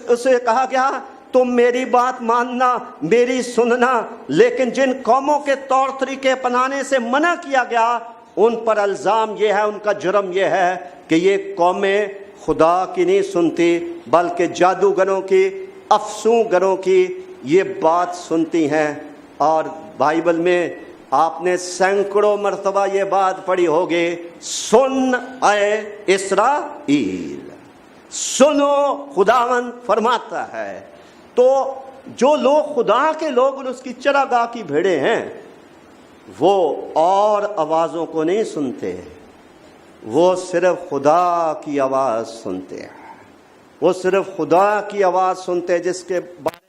اسے کہا گیا تم میری بات ماننا, میری سننا. لیکن جن قوموں کے طور طریقے اپنانے سے منع کیا گیا ان پر الزام یہ ہے, ان کا جرم یہ ہے کہ یہ قومیں خدا کی نہیں سنتی بلکہ جادوگروں کی, افسونگروں کی یہ بات سنتی ہیں. اور بائبل میں آپ نے سینکڑوں مرتبہ یہ بات پڑھی ہوگی, سن اے اسرائیل, سنو خداوند فرماتا ہے. تو جو لوگ خدا کے لوگ اور اس کی چراگاہ کی بھیڑیں ہیں وہ اور آوازوں کو نہیں سنتے, وہ صرف خدا کی آواز سنتے ہیں. وہ صرف خدا کی آواز سنتے ہیں, جس کے بارے میں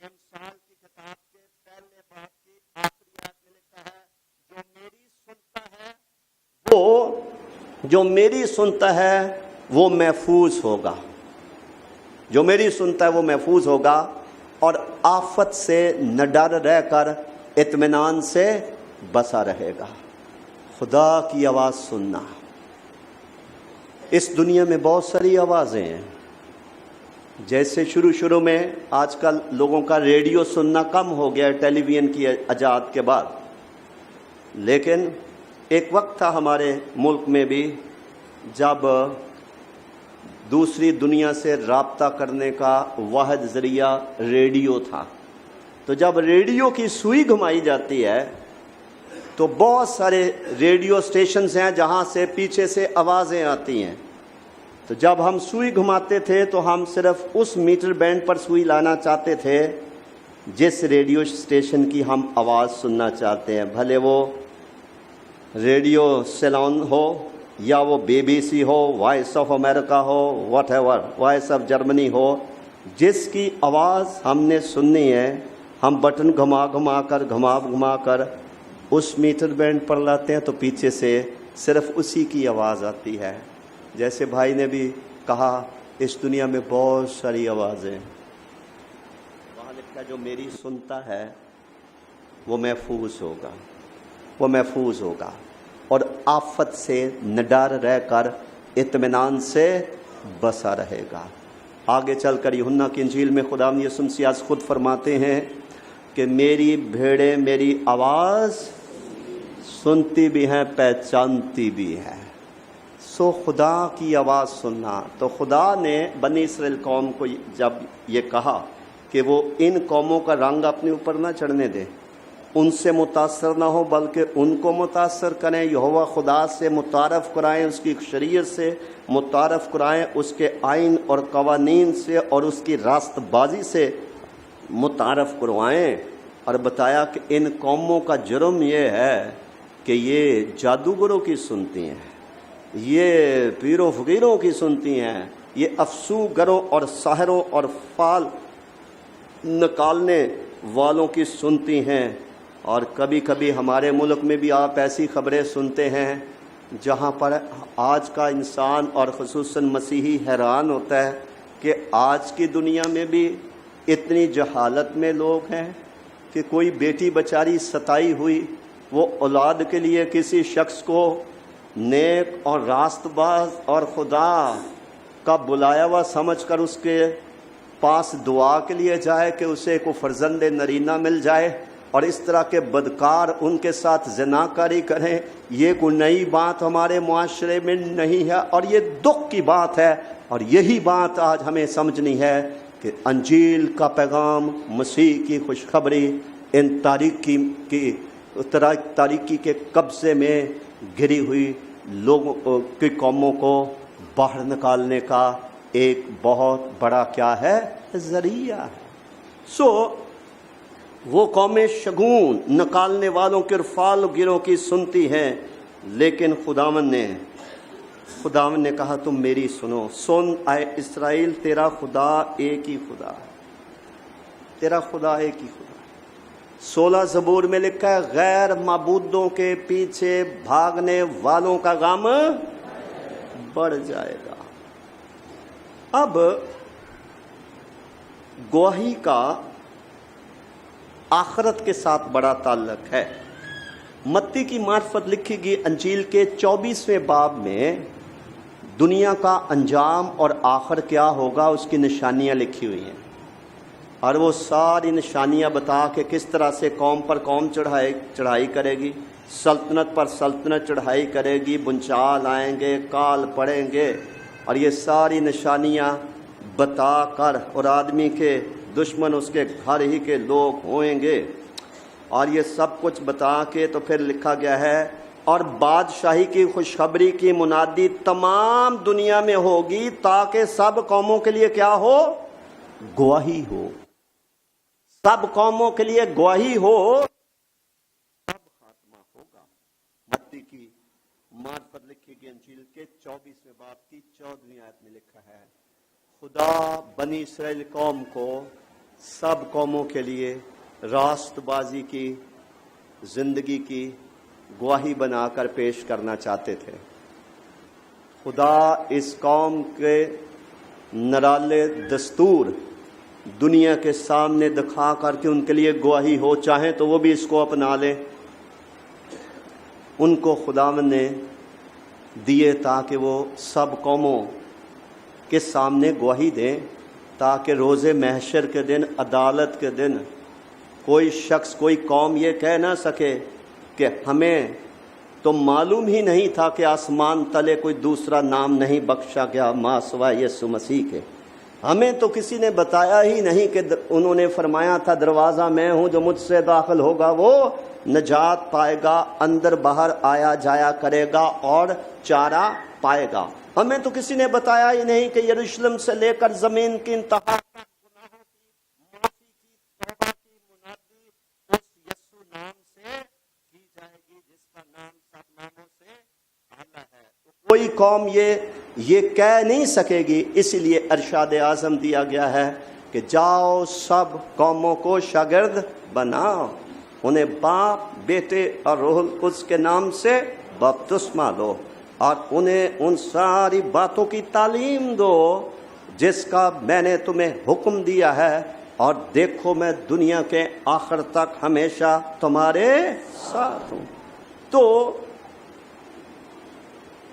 امثال کی کتاب کے پہلے باب کی آخری آیت میں لکھا ہے, جو میری سنتا ہے وہ محفوظ ہوگا. جو میری سنتا ہے وہ محفوظ ہوگا اور آفت سے نہ ڈر رہ کر اطمینان سے بسا رہے گا. خدا کی آواز سننا. اس دنیا میں بہت ساری آوازیں ہیں. جیسے شروع میں آج کل لوگوں کا ریڈیو سننا کم ہو گیا ہے ٹیلی ویژن کی ایجاد کے بعد, لیکن ایک وقت تھا ہمارے ملک میں بھی جب دوسری دنیا سے رابطہ کرنے کا واحد ذریعہ ریڈیو تھا. تو جب ریڈیو کی سوئی گھمائی جاتی ہے تو بہت سارے ریڈیو اسٹیشنز ہیں جہاں سے پیچھے سے آوازیں آتی ہیں. تو جب ہم سوئی گھماتے تھے تو ہم صرف اس میٹر بینڈ پر سوئی لانا چاہتے تھے جس ریڈیو اسٹیشن کی ہم آواز سننا چاہتے ہیں, بھلے وہ ریڈیو سیلون ہو یا وہ BBC ہو, وائس آف امریکہ ہو, whatever, voice of Germany ہو. جس کی آواز ہم نے سننی ہے ہم بٹن گھما کر اس میٹر بینڈ پر لاتے ہیں تو پیچھے سے صرف اسی کی آواز آتی ہے. جیسے بھائی نے بھی کہا اس دنیا میں بہت ساری آوازیں, وہاں لکھا جو میری سنتا ہے وہ محفوظ ہوگا اور آفت سے نڈر رہ کر اطمینان سے بسا رہے گا. آگے چل کر یوحنا کی انجیل میں خدا یسوع مسیح خود فرماتے ہیں کہ میری بھیڑیں میری آواز سنتی بھی ہیں, پہچانتی بھی ہیں. سو خدا کی آواز سننا. تو خدا نے بنی اسرائیل قوم کو جب یہ کہا کہ وہ ان قوموں کا رنگ اپنے اوپر نہ چڑھنے دے, ان سے متاثر نہ ہو بلکہ ان کو متاثر کریں, یہوہ خدا سے متعارف کرائیں, اس کی شریعت سے متعارف کرائیں, اس کے آئین اور قوانین سے اور اس کی راست بازی سے متعارف کروائیں. اور بتایا کہ ان قوموں کا جرم یہ ہے کہ یہ جادوگروں کی سنتی ہیں, یہ پیر و فقیروں کی سنتی ہیں, یہ افسونگروں اور ساحروں اور فال نکالنے والوں کی سنتی ہیں. اور کبھی کبھی ہمارے ملک میں بھی آپ ایسی خبریں سنتے ہیں جہاں پر آج کا انسان اور خصوصاً مسیحی حیران ہوتا ہے کہ آج کی دنیا میں بھی اتنی جہالت میں لوگ ہیں کہ کوئی بیٹی بچاری ستائی ہوئی, وہ اولاد کے لیے کسی شخص کو نیک اور راست باز اور خدا کا بلایا ہوا سمجھ کر اس کے پاس دعا کے لیے جائے کہ اسے کوئی فرزند نرینہ مل جائے, اور اس طرح کے بدکار ان کے ساتھ زناکاری کریں. یہ کوئی نئی بات ہمارے معاشرے میں نہیں ہے اور یہ دکھ کی بات ہے. اور یہی بات آج ہمیں سمجھنی ہے کہ انجیل کا پیغام, مسیح کی خوشخبری ان تاریکی کے قبضے میں گری ہوئی لوگوں کی قوموں کو باہر نکالنے کا ایک بہت بڑا کیا ہے ذریعہ ہے. سو وہ قومیں شگون نکالنے والوں کے اور فال گروں کی سنتی ہیں، لیکن خداوند نے کہا تم میری سنو۔ سن اے اسرائیل، تیرا خدا ایک ہی خدا ہے، تیرا خدا ایک ہی خدا ہے۔ 16 زبور میں لکھا ہے غیر معبودوں کے پیچھے بھاگنے والوں کا غم بڑھ جائے گا۔ اب گواہی کا آخرت کے ساتھ بڑا تعلق ہے۔ متی کی معرفت لکھی گئی انجیل کے 24ویں باب میں دنیا کا انجام اور آخر کیا ہوگا اس کی نشانیاں لکھی ہوئی ہیں، اور وہ ساری نشانیاں بتا کے کس طرح سے قوم پر قوم چڑھائی کرے گی، سلطنت پر سلطنت چڑھائی کرے گی، بنچال آئیں گے، کال پڑیں گے، اور یہ ساری نشانیاں بتا کر، اور آدمی کے دشمن اس کے گھر ہی کے لوگ ہوئیں گے، اور یہ سب کچھ بتا کے تو پھر لکھا گیا ہے اور بادشاہی کی خوشخبری کی منادی تمام دنیا میں ہوگی تاکہ سب قوموں کے لیے کیا ہو؟ گواہی ہو، سب قوموں کے لیے گواہی ہو، سب خاتمہ ہوگا۔ متی کی معرفت لکھی گئی انجیل کے 24ویں باب کی 14ویں آیت میں لکھا ہے خدا بنی اسرائیل قوم کو سب قوموں کے لیے راست بازی کی زندگی کی گواہی بنا کر پیش کرنا چاہتے تھے۔ خدا اس قوم کے نرالے دستور دنیا کے سامنے دکھا کر کے ان کے لیے گواہی ہو، چاہیں تو وہ بھی اس کو اپنا لیں۔ ان کو خداوند نے دیے تاکہ وہ سب قوموں کے سامنے گواہی دیں، تاکہ روز محشر کے دن، عدالت کے دن کوئی شخص، کوئی قوم یہ کہہ نہ سکے کہ ہمیں تو معلوم ہی نہیں تھا کہ آسمان تلے کوئی دوسرا نام نہیں بخشا گیا ماں سوائے یسوع مسیح کے، ہمیں تو کسی نے بتایا ہی نہیں کہ انہوں نے فرمایا تھا دروازہ میں ہوں، جو مجھ سے داخل ہوگا وہ نجات پائے گا، اندر باہر آیا جایا کرے گا اور چارہ پائے گا۔ ہمیں تو کسی نے بتایا ہی نہیں کہ یروشلم سے لے کر زمین کی انتہا تک گناہوں کی معافی کی، توبہ کی منادی اس یسوع نام سے کی جائے گی جس کا نام سب ناموں سے اعلیٰ ہے۔ کوئی قوم یہ کہہ نہیں سکے گی، اس لیے ارشاد اعظم دیا گیا ہے کہ جاؤ سب قوموں کو شاگرد بناؤ، انہیں باپ، بیٹے اور روح القدس کے نام سے بپتسمہ لو، اور انہیں ان ساری باتوں کی تعلیم دو جس کا میں نے تمہیں حکم دیا ہے، اور دیکھو میں دنیا کے آخر تک ہمیشہ تمہارے ساتھ ہوں۔ تو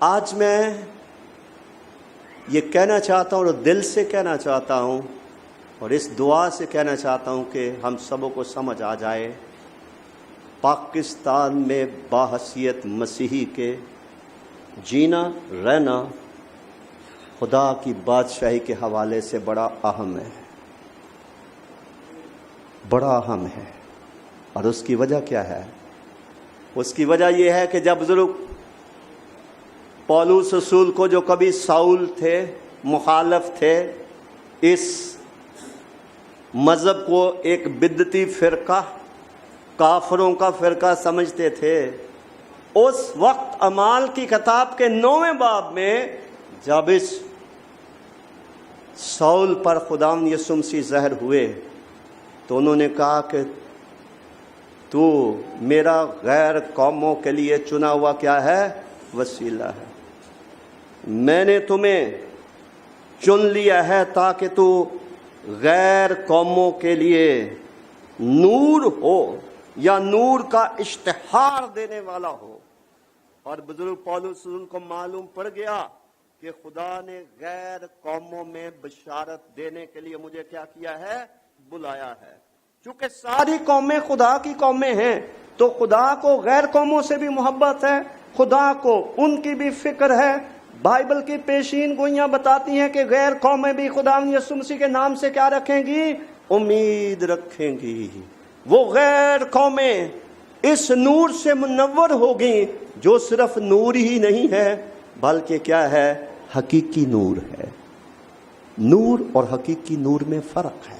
آج میں یہ کہنا چاہتا ہوں اور دل سے کہنا چاہتا ہوں، اور اس دعا سے کہنا چاہتا ہوں کہ ہم سبوں کو سمجھ آ جائے، پاکستان میں باحثیت مسیحی کے جینا رہنا خدا کی بادشاہی کے حوالے سے بڑا اہم ہے، بڑا اہم ہے۔ اور اس کی وجہ کیا ہے؟ اس کی وجہ یہ ہے کہ جب بزرگ پولس رسول کو، جو کبھی ساؤل تھے، مخالف تھے، اس مذہب کو ایک بدعتی فرقہ، کافروں کا فرقہ سمجھتے تھے، اس وقت اعمال کی کتاب کے 9ویں باب میں جب اس ساؤل پر خداوند یسوع مسیح ظاہر ہوئے تو انہوں نے کہا کہ تو میرا غیر قوموں کے لیے چنا ہوا کیا ہے؟ وسیلہ ہے۔ میں نے تمہیں چن لیا ہے تاکہ تو غیر قوموں کے لیے نور ہو، یا نور کا اشتہار دینے والا ہو۔ اور بزرگ پولس رسول کو معلوم پڑ گیا کہ خدا نے غیر قوموں میں بشارت دینے کے لیے مجھے کیا کیا ہے؟ بلایا ہے۔ چونکہ ساری قومیں خدا کی قومیں ہیں، تو خدا کو غیر قوموں سے بھی محبت ہے، خدا کو ان کی بھی فکر ہے۔ بائبل کی پیشین گوئیاں بتاتی ہیں کہ غیر قومیں بھی خدا یسوع مسیح کے نام سے کیا رکھیں گی؟ امید رکھیں گی۔ وہ غیر قومیں اس نور سے منور ہوگی جو صرف نور ہی نہیں ہے بلکہ کیا ہے؟ حقیقی نور ہے۔ نور اور حقیقی نور میں فرق ہے۔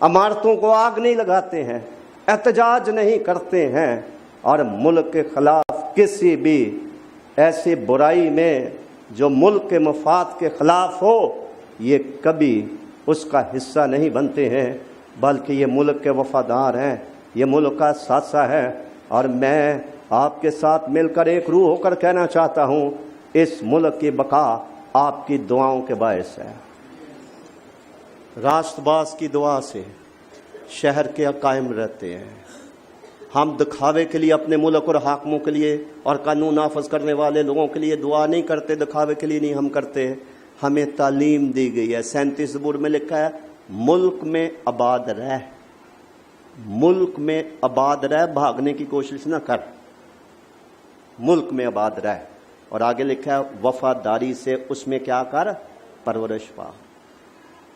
عمارتوں کو آگ نہیں لگاتے ہیں، احتجاج نہیں کرتے ہیں، اور ملک کے خلاف کسی بھی ایسی برائی میں جو ملک کے مفاد کے خلاف ہو، یہ کبھی اس کا حصہ نہیں بنتے ہیں، بلکہ یہ ملک کے وفادار ہیں، یہ ملک کا ساتھ ہے۔ اور میں آپ کے ساتھ مل کر ایک روح ہو کر کہنا چاہتا ہوں، اس ملک کی بقا آپ کی دعاؤں کے باعث ہے۔ راست باز کی دعا سے شہر کے قائم رہتے ہیں۔ ہم دکھاوے کے لیے اپنے ملک اور حاکموں کے لیے اور قانون نافذ کرنے والے لوگوں کے لیے دعا نہیں کرتے، دکھاوے کے لیے نہیں ہم کرتے۔ ہمیں تعلیم دی گئی ہے، 37 زبور میں لکھا ہے، ملک میں آباد رہ، ملک میں آباد رہ، بھاگنے کی کوشش نہ کر، ملک میں آباد رہ۔ اور آگے لکھا ہے وفاداری سے اس میں کیا کر، پرورش پا۔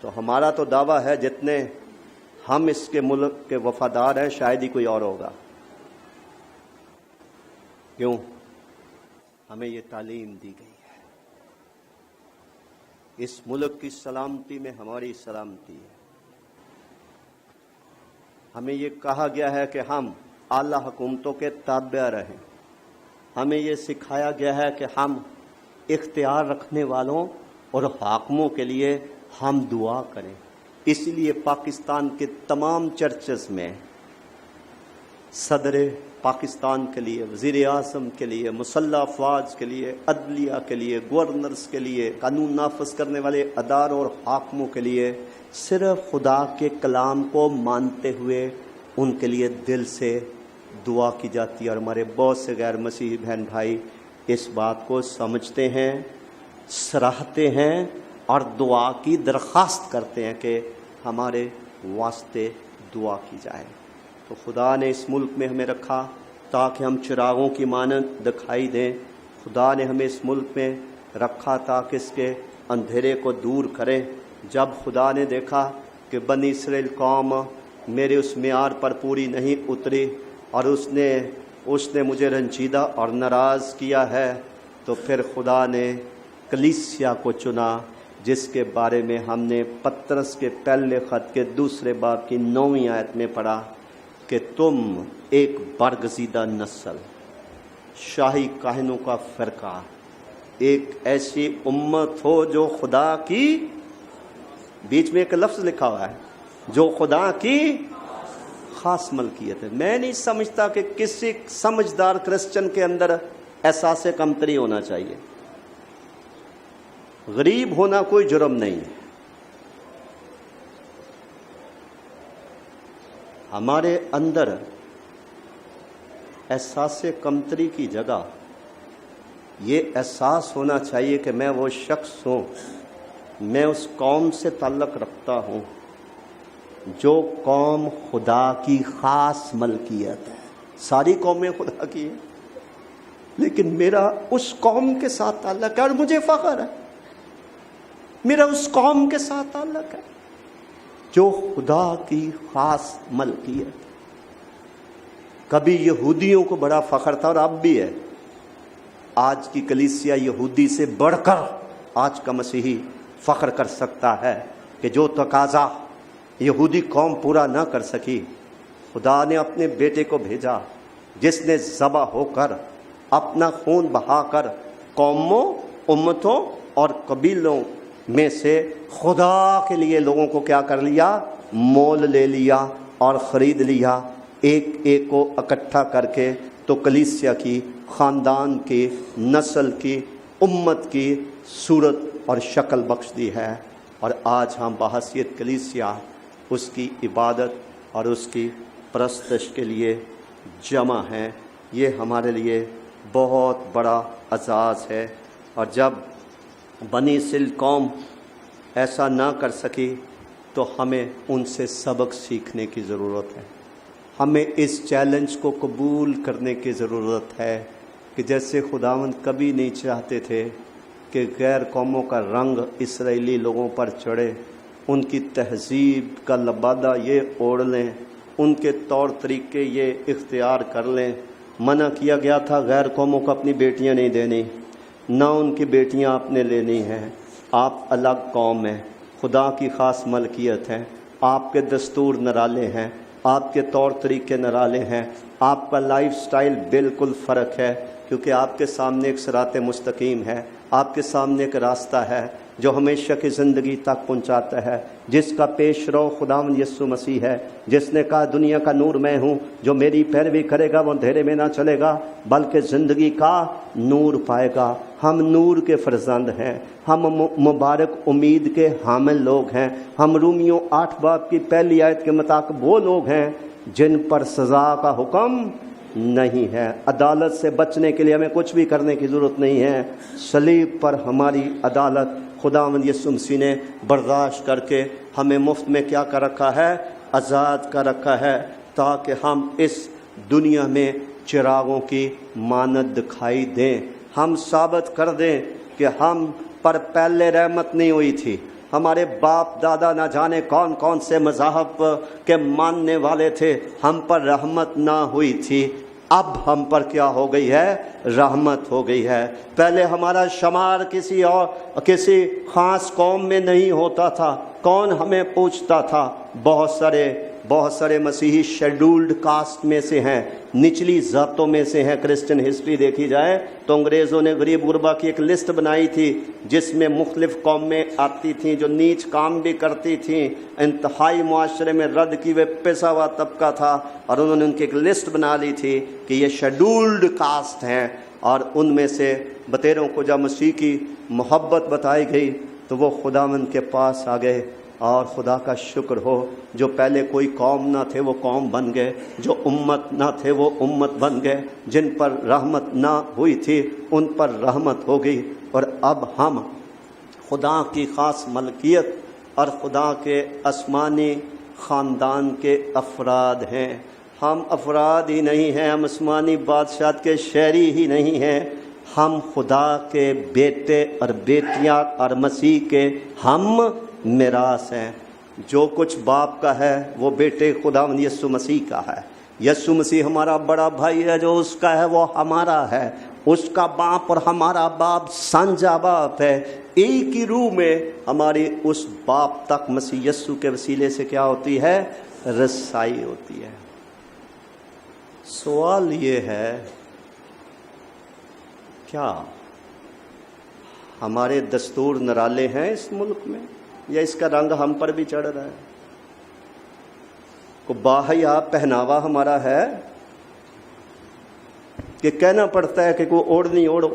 تو ہمارا تو دعویٰ ہے جتنے ہم اس کے ملک کے وفادار ہیں شاید ہی کوئی اور ہوگا۔ کیوں؟ ہمیں یہ تعلیم دی گئی ہے، اس ملک کی سلامتی میں ہماری سلامتی ہے۔ ہمیں یہ کہا گیا ہے کہ ہم اعلیٰ حکومتوں کے تابع رہیں، ہمیں یہ سکھایا گیا ہے کہ ہم اختیار رکھنے والوں اور حاکموں کے لیے ہم دعا کریں۔ اس لیے پاکستان کے تمام چرچز میں صدر پاکستان کے لیے، وزیر اعظم کے لیے، مسلح افواج کے لیے، عدلیہ کے لیے، گورنرز کے لیے، قانون نافذ کرنے والے اداروں اور حاکموں کے لیے صرف خدا کے کلام کو مانتے ہوئے ان کے لیے دل سے دعا کی جاتی ہے۔ اور ہمارے بہت سے غیر مسیحی بہن بھائی اس بات کو سمجھتے ہیں، سراہتے ہیں اور دعا کی درخواست کرتے ہیں کہ ہمارے واسطے دعا کی جائے۔ تو خدا نے اس ملک میں ہمیں رکھا تاکہ ہم چراغوں کی مانند دکھائی دیں۔ خدا نے ہمیں اس ملک میں رکھا تاکہ اس کے اندھیرے کو دور کریں۔ جب خدا نے دیکھا کہ بنی اسرائیل قوم میرے اس معیار پر پوری نہیں اتری اور اس نے مجھے رنجیدہ اور ناراض کیا ہے، تو پھر خدا نے کلیسیا کو چنا، جس کے بارے میں ہم نے پطرس کے پہلے خط کے 2 باب کی 9ویں آیت میں پڑھا کہ تم ایک برگزیدہ نسل، شاہی کاہنوں کا فرقہ، ایک ایسی امت ہو جو خدا کی، بیچ میں ایک لفظ لکھا ہوا ہے، جو خدا کی خاص ملکیت ہے۔ میں نہیں سمجھتا کہ کسی سمجھدار کرسچن کے اندر احساس کمتری ہونا چاہیے۔ غریب ہونا کوئی جرم نہیں ہے۔ ہمارے اندر احساس کمتری کی جگہ یہ احساس ہونا چاہیے کہ میں وہ شخص ہوں، میں اس قوم سے تعلق رکھتا ہوں جو قوم خدا کی خاص ملکیت ہے۔ ساری قومیں خدا کی ہیں، لیکن میرا اس قوم کے ساتھ تعلق ہے اور مجھے فخر ہے، میرا اس قوم کے ساتھ تعلق ہے جو خدا کی خاص ملکیت۔ کبھی یہودیوں کو بڑا فخر تھا اور اب بھی ہے۔ آج کی کلیسیا یہودی سے بڑھ کر آج کا مسیحی فخر کر سکتا ہے کہ جو تقاضا یہودی قوم پورا نہ کر سکی، خدا نے اپنے بیٹے کو بھیجا جس نے ذبح ہو کر اپنا خون بہا کر قوموں، امتوں اور قبیلوں میں سے خدا کے لیے لوگوں کو کیا کر لیا، مول لے لیا اور خرید لیا، ایک ایک کو اکٹھا کر کے تو کلیسیا کی، خاندان کی، نسل کی، امت کی صورت اور شکل بخش دی ہے۔ اور آج ہم بحیثیت کلیسیا اس کی عبادت اور اس کی پرستش کے لیے جمع ہیں۔ یہ ہمارے لیے بہت بڑا اعزاز ہے۔ اور جب بنی اسرائیل قوم ایسا نہ کر سکی تو ہمیں ان سے سبق سیکھنے کی ضرورت ہے۔ ہمیں اس چیلنج کو قبول کرنے کی ضرورت ہے کہ جیسے خداوند کبھی نہیں چاہتے تھے کہ غیر قوموں کا رنگ اسرائیلی لوگوں پر چڑھے، ان کی تہذیب کا لبادہ یہ اوڑھ لیں، ان کے طور طریقے یہ اختیار کر لیں۔ منع کیا گیا تھا غیر قوموں کو اپنی بیٹیاں نہیں دینی، نہ ان کی بیٹیاں اپنے لینی ہیں۔ آپ الگ قوم ہیں، خدا کی خاص ملکیت ہے، آپ کے دستور نرالے ہیں، آپ کے طور طریقے نرالے ہیں، آپ کا لائف سٹائل بالکل فرق ہے، کیونکہ آپ کے سامنے ایک صراط مستقیم ہے، آپ کے سامنے ایک راستہ ہے جو ہمیشہ کی زندگی تک پہنچاتا ہے، جس کا پیش رو خداوند یسوع مسیح ہے، جس نے کہا دنیا کا نور میں ہوں، جو میری پیروی کرے گا وہ اندھیرے میں نہ چلے گا بلکہ زندگی کا نور پائے گا۔ ہم نور کے فرزند ہیں، ہم مبارک امید کے حامل لوگ ہیں، ہم رومیوں 8 باب کی پہلی آیت کے مطابق وہ لوگ ہیں جن پر سزا کا حکم نہیں ہے۔ عدالت سے بچنے کے لیے ہمیں کچھ بھی کرنے کی ضرورت نہیں ہے، صلیب پر ہماری عدالت خداوند یسوع مسیح نے برداشت کر کے ہمیں مفت میں کیا کر رکھا ہے؟ آزاد کر رکھا ہے، تاکہ ہم اس دنیا میں چراغوں کی مانند دکھائی دیں، ہم ثابت کر دیں کہ ہم پر پہلے رحمت نہیں ہوئی تھی، ہمارے باپ دادا نہ جانے کون کون سے مذاہب کے ماننے والے تھے، ہم پر رحمت نہ ہوئی تھی، اب ہم پر کیا ہو گئی ہے؟ رحمت ہو گئی ہے۔ پہلے ہمارا شمار کسی خاص قوم میں نہیں ہوتا تھا، کون ہمیں پوچھتا تھا؟ بہت سارے مسیحی شیڈولڈ کاسٹ میں سے ہیں، نچلی ذاتوں میں سے ہیں۔ کرسچن ہسٹری دیکھی جائے تو انگریزوں نے غریب غربا کی ایک لسٹ بنائی تھی جس میں مختلف قومیں آتی تھیں جو نیچ کام بھی کرتی تھیں، انتہائی معاشرے میں رد کی ہوئے پیسہ ہوا طبقہ تھا، اور انہوں نے ان کی ایک لسٹ بنا لی تھی کہ یہ شیڈولڈ کاسٹ ہیں، اور ان میں سے بتیروں کو جب مسیح کی محبت بتائی گئی تو وہ خداوند کے پاس آ گئے، اور خدا کا شکر ہو جو پہلے کوئی قوم نہ تھے وہ قوم بن گئے، جو امت نہ تھے وہ امت بن گئے، جن پر رحمت نہ ہوئی تھی ان پر رحمت ہو گئی، اور اب ہم خدا کی خاص ملکیت اور خدا کے آسمانی خاندان کے افراد ہیں۔ ہم افراد ہی نہیں ہیں، ہم آسمانی بادشاہت کے شہری ہی نہیں ہیں، ہم خدا کے بیٹے اور بیٹیاں اور مسیح کے ہم میراث ہیں۔ جو کچھ باپ کا ہے وہ بیٹے خداوند یسوع مسیح کا ہے۔ یسوع مسیح ہمارا بڑا بھائی ہے، جو اس کا ہے وہ ہمارا ہے، اس کا باپ اور ہمارا باپ سانجا باپ ہے۔ ایک ہی روح میں ہماری اس باپ تک مسیح یسوع کے وسیلے سے کیا ہوتی ہے؟ رسائی ہوتی ہے۔ سوال یہ ہے، کیا ہمارے دستور نرالے ہیں اس ملک میں، یا اس کا رنگ ہم پر بھی چڑھ رہا ہے؟ کو باحیا پہناوا ہمارا ہے کہ کہنا پڑتا ہے کہ کوئی اوڑھنی اوڑھو؟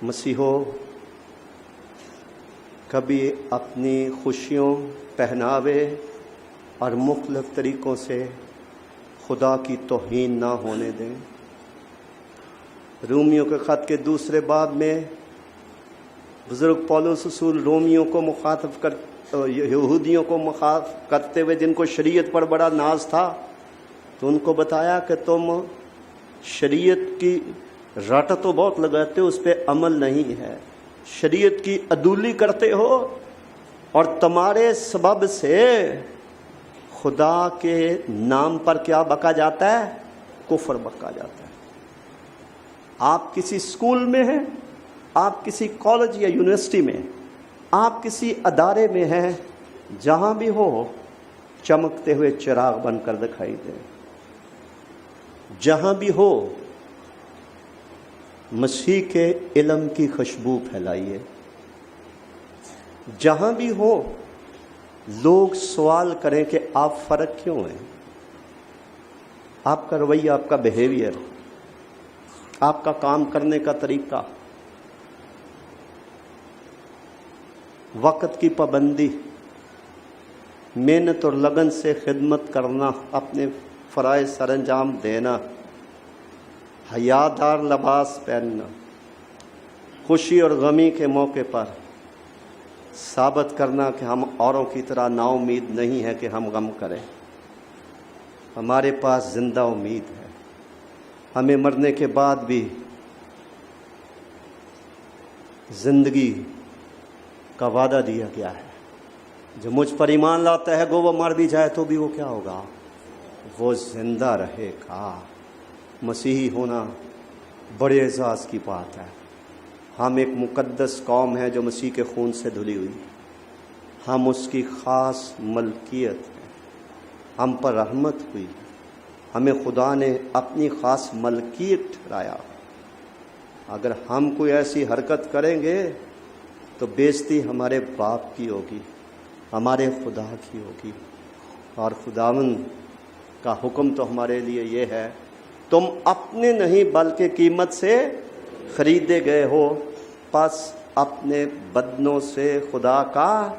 مسیحو، کبھی اپنی خوشیوں، پہناوے اور مختلف طریقوں سے خدا کی توہین نہ ہونے دیں۔ رومیوں کے خط کے 2 باب میں بزرگ پولس رسول رومیوں کو مخاطب یہودیوں کو مخاطب کرتے ہوئے جن کو شریعت پر بڑا ناز تھا، تو ان کو بتایا کہ تم شریعت کی رٹ تو بہت لگاتے ہو، اس پہ عمل نہیں ہے، شریعت کی عدولی کرتے ہو، اور تمہارے سبب سے خدا کے نام پر کیا بکا جاتا ہے؟ کفر بکا جاتا ہے۔ آپ کسی اسکول میں ہیں، آپ کسی کالج یا یونیورسٹی میں، آپ کسی ادارے میں ہیں، جہاں بھی ہو چمکتے ہوئے چراغ بن کر دکھائی دیں۔ جہاں بھی ہو مسیح کے علم کی خوشبو پھیلائیے۔ جہاں بھی ہو لوگ سوال کریں کہ آپ فرق کیوں ہیں؟ آپ کا رویہ، آپ کا بیہیویئر، آپ کا کام کرنے کا طریقہ، وقت کی پابندی، محنت اور لگن سے خدمت کرنا، اپنے فرائض سر انجام دینا، حیادار لباس پہننا، خوشی اور غمی کے موقع پر ثابت کرنا کہ ہم اوروں کی طرح نا امید نہیں ہے کہ ہم غم کریں، ہمارے پاس زندہ امید ہے، ہمیں مرنے کے بعد بھی زندگی کا وعدہ دیا گیا ہے۔ جو مجھ پر ایمان لاتا ہے گو وہ مر بھی جائے تو بھی وہ کیا ہوگا؟ وہ زندہ رہے گا۔ مسیحی ہونا بڑے اعزاز کی بات ہے۔ ہم ایک مقدس قوم ہے جو مسیح کے خون سے دھلی ہوئی، ہم اس کی خاص ملکیت ہیں، ہم پر رحمت ہوئی، ہمیں خدا نے اپنی خاص ملکیت ٹھہرایا۔ اگر ہم کوئی ایسی حرکت کریں گے تو بےزتی ہمارے باپ کی ہوگی، ہمارے خدا کی ہوگی۔ اور خداوند کا حکم تو ہمارے لیے یہ ہے، تم اپنے نہیں بلکہ قیمت سے خریدے گئے ہو، پس اپنے بدنوں سے خدا کا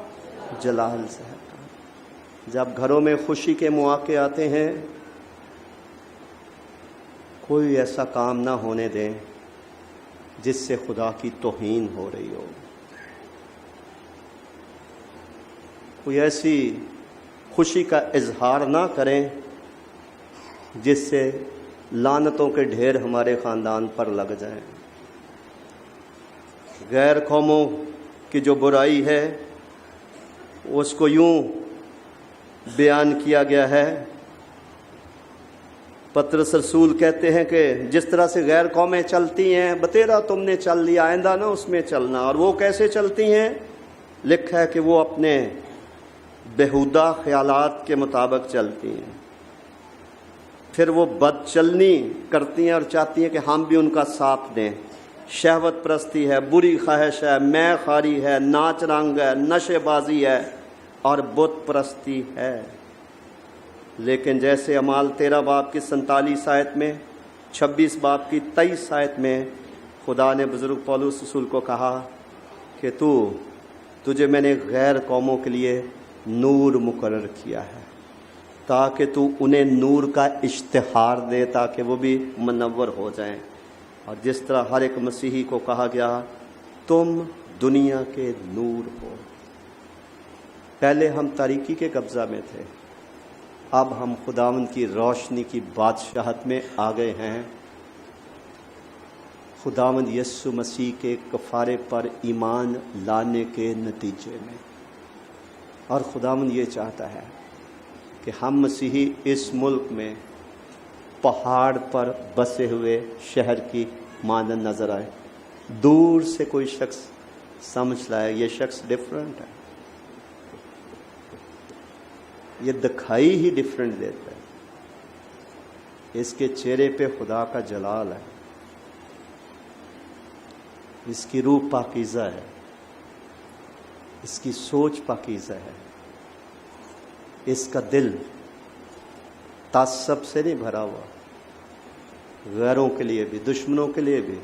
جلال ظاہر کرو۔ جب گھروں میں خوشی کے مواقع آتے ہیں، کوئی ایسا کام نہ ہونے دیں جس سے خدا کی توہین ہو رہی ہو، کوئی ایسی خوشی کا اظہار نہ کریں جس سے لعنتوں کے ڈھیر ہمارے خاندان پر لگ جائیں۔ غیر قوموں کی جو برائی ہے اس کو یوں بیان کیا گیا ہے، پطرس رسول کہتے ہیں کہ جس طرح سے غیر قومیں چلتی ہیں، بتیرا تم نے چل لیا، آئندہ نہ اس میں چلنا۔ اور وہ کیسے چلتی ہیں؟ لکھا ہے کہ وہ اپنے بیہودہ خیالات کے مطابق چلتی ہیں، پھر وہ بد چلنی کرتی ہیں اور چاہتی ہیں کہ ہم بھی ان کا ساتھ دیں۔ شہوت پرستی ہے، بری خواہش ہے، مے خواری ہے، ناچ رنگ ہے، نشے بازی ہے اور بت پرستی ہے۔ لیکن جیسے اعمال 13 باب کی 47 آیت میں، 26 باب کی 23 آیت میں خدا نے بزرگ پولس رسول کو کہا کہ تجھے میں نے غیر قوموں کے لیے نور مقرر کیا ہے تاکہ تو انہیں نور کا اشتہار دے، تاکہ وہ بھی منور ہو جائیں۔ اور جس طرح ہر ایک مسیحی کو کہا گیا تم دنیا کے نور ہو۔ پہلے ہم تاریکی کے قبضہ میں تھے، اب ہم خداوند کی روشنی کی بادشاہت میں آ گئے ہیں، خداوند یسوع مسیح کے کفارے پر ایمان لانے کے نتیجے میں۔ اور خداوند یہ چاہتا ہے کہ ہم مسیحی اس ملک میں پہاڑ پر بسے ہوئے شہر کی مانند نظر آئے، دور سے کوئی شخص سمجھ لائے یہ شخص ڈفرینٹ ہے، یہ دکھائی ہی ڈفرینٹ دیتا ہے، اس کے چہرے پہ خدا کا جلال ہے، اس کی روح پاکیزہ ہے، اس کی سوچ پاکیزہ ہے، اس کا دل تعصب سے نہیں بھرا ہوا، غیروں کے لیے بھی دشمنوں کے لیے بھی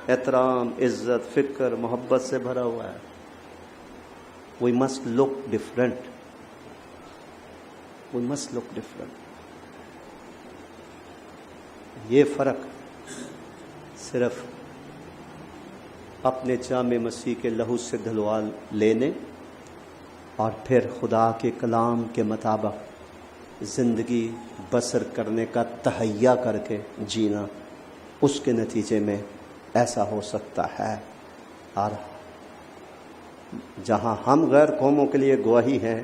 احترام، عزت، فکر، محبت سے بھرا ہوا ہے۔ We must look different. We must look different. یہ فرق صرف اپنے جامع مسیح کے لہو سے دھلوا لینے اور پھر خدا کے کلام کے مطابق زندگی بسر کرنے کا تہیا کر کے جینا، اس کے نتیجے میں ایسا ہو سکتا ہے۔ اور جہاں ہم غیر قوموں کے لیے گواہی ہیں،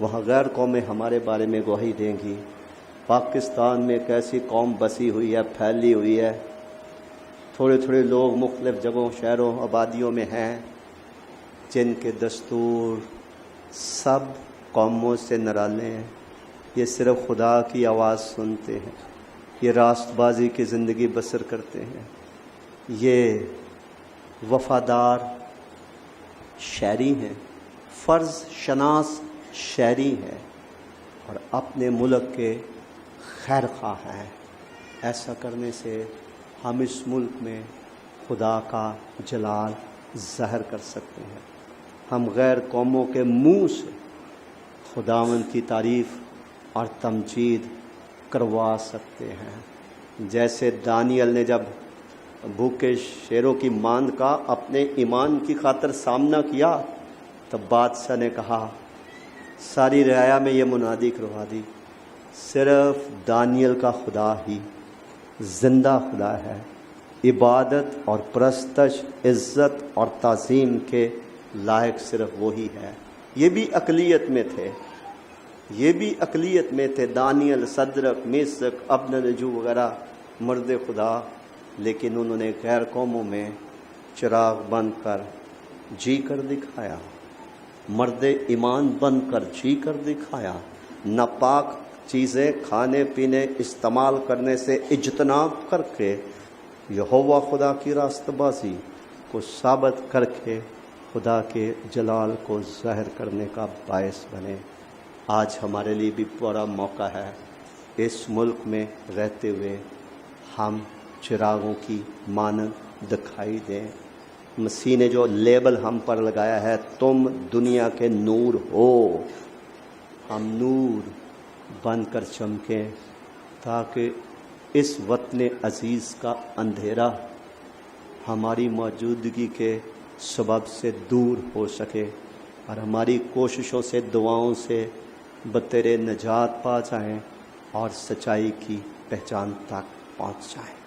وہاں غیر قومیں ہمارے بارے میں گواہی دیں گی۔ پاکستان میں ایک ایسی قوم بسی ہوئی ہے، پھیلی ہوئی ہے، تھوڑے تھوڑے لوگ مختلف جگہوں، شہروں، آبادیوں میں ہیں، جن کے دستور سب قوموں سے نرالے ہیں۔ یہ صرف خدا کی آواز سنتے ہیں، یہ راست بازی کی زندگی بسر کرتے ہیں، یہ وفادار شہری ہیں، فرض شناس شہری ہیں اور اپنے ملک کے خیر خواہ ہیں۔ ایسا کرنے سے ہم اس ملک میں خدا کا جلال ظاہر کر سکتے ہیں۔ ہم غیر قوموں کے منہ سے خداوند کی تعریف اور تمجید کروا سکتے ہیں۔ جیسے دانیال نے جب بھوکے شیروں کی ماند کا اپنے ایمان کی خاطر سامنا کیا، تب بادشاہ نے کہا، ساری رعایا میں یہ منادی کروا دی، صرف دانیال کا خدا ہی زندہ خدا ہے، عبادت اور پرستش، عزت اور تعظیم کے لائق صرف وہی ہے۔ یہ بھی اقلیت میں تھے، یہ بھی اقلیت میں تھے، دانیال، صدرک، میشک، ابدنجو وغیرہ مرد خدا، لیکن انہوں نے غیر قوموں میں چراغ بند کر جی کر دکھایا۔ مرد ایمان بن کر جی کر دکھایا، ناپاک چیزیں کھانے پینے استعمال کرنے سے اجتناب کر کے یہوہ خدا کی راست بازی کو ثابت کر کے خدا کے جلال کو ظاہر کرنے کا باعث بنے۔ آج ہمارے لیے بھی بڑا موقع ہے، اس ملک میں رہتے ہوئے ہم چراغوں کی مانند دکھائی دیں۔ مسیح نے جو لیبل ہم پر لگایا ہے، تم دنیا کے نور ہو، ہم نور بن کر چمکیں تاکہ اس وطن عزیز کا اندھیرا ہماری موجودگی کے سبب سے دور ہو سکے اور ہماری کوششوں سے، دعاؤں سے بطور نجات پا جائیں اور سچائی کی پہچان تک پہنچ جائیں۔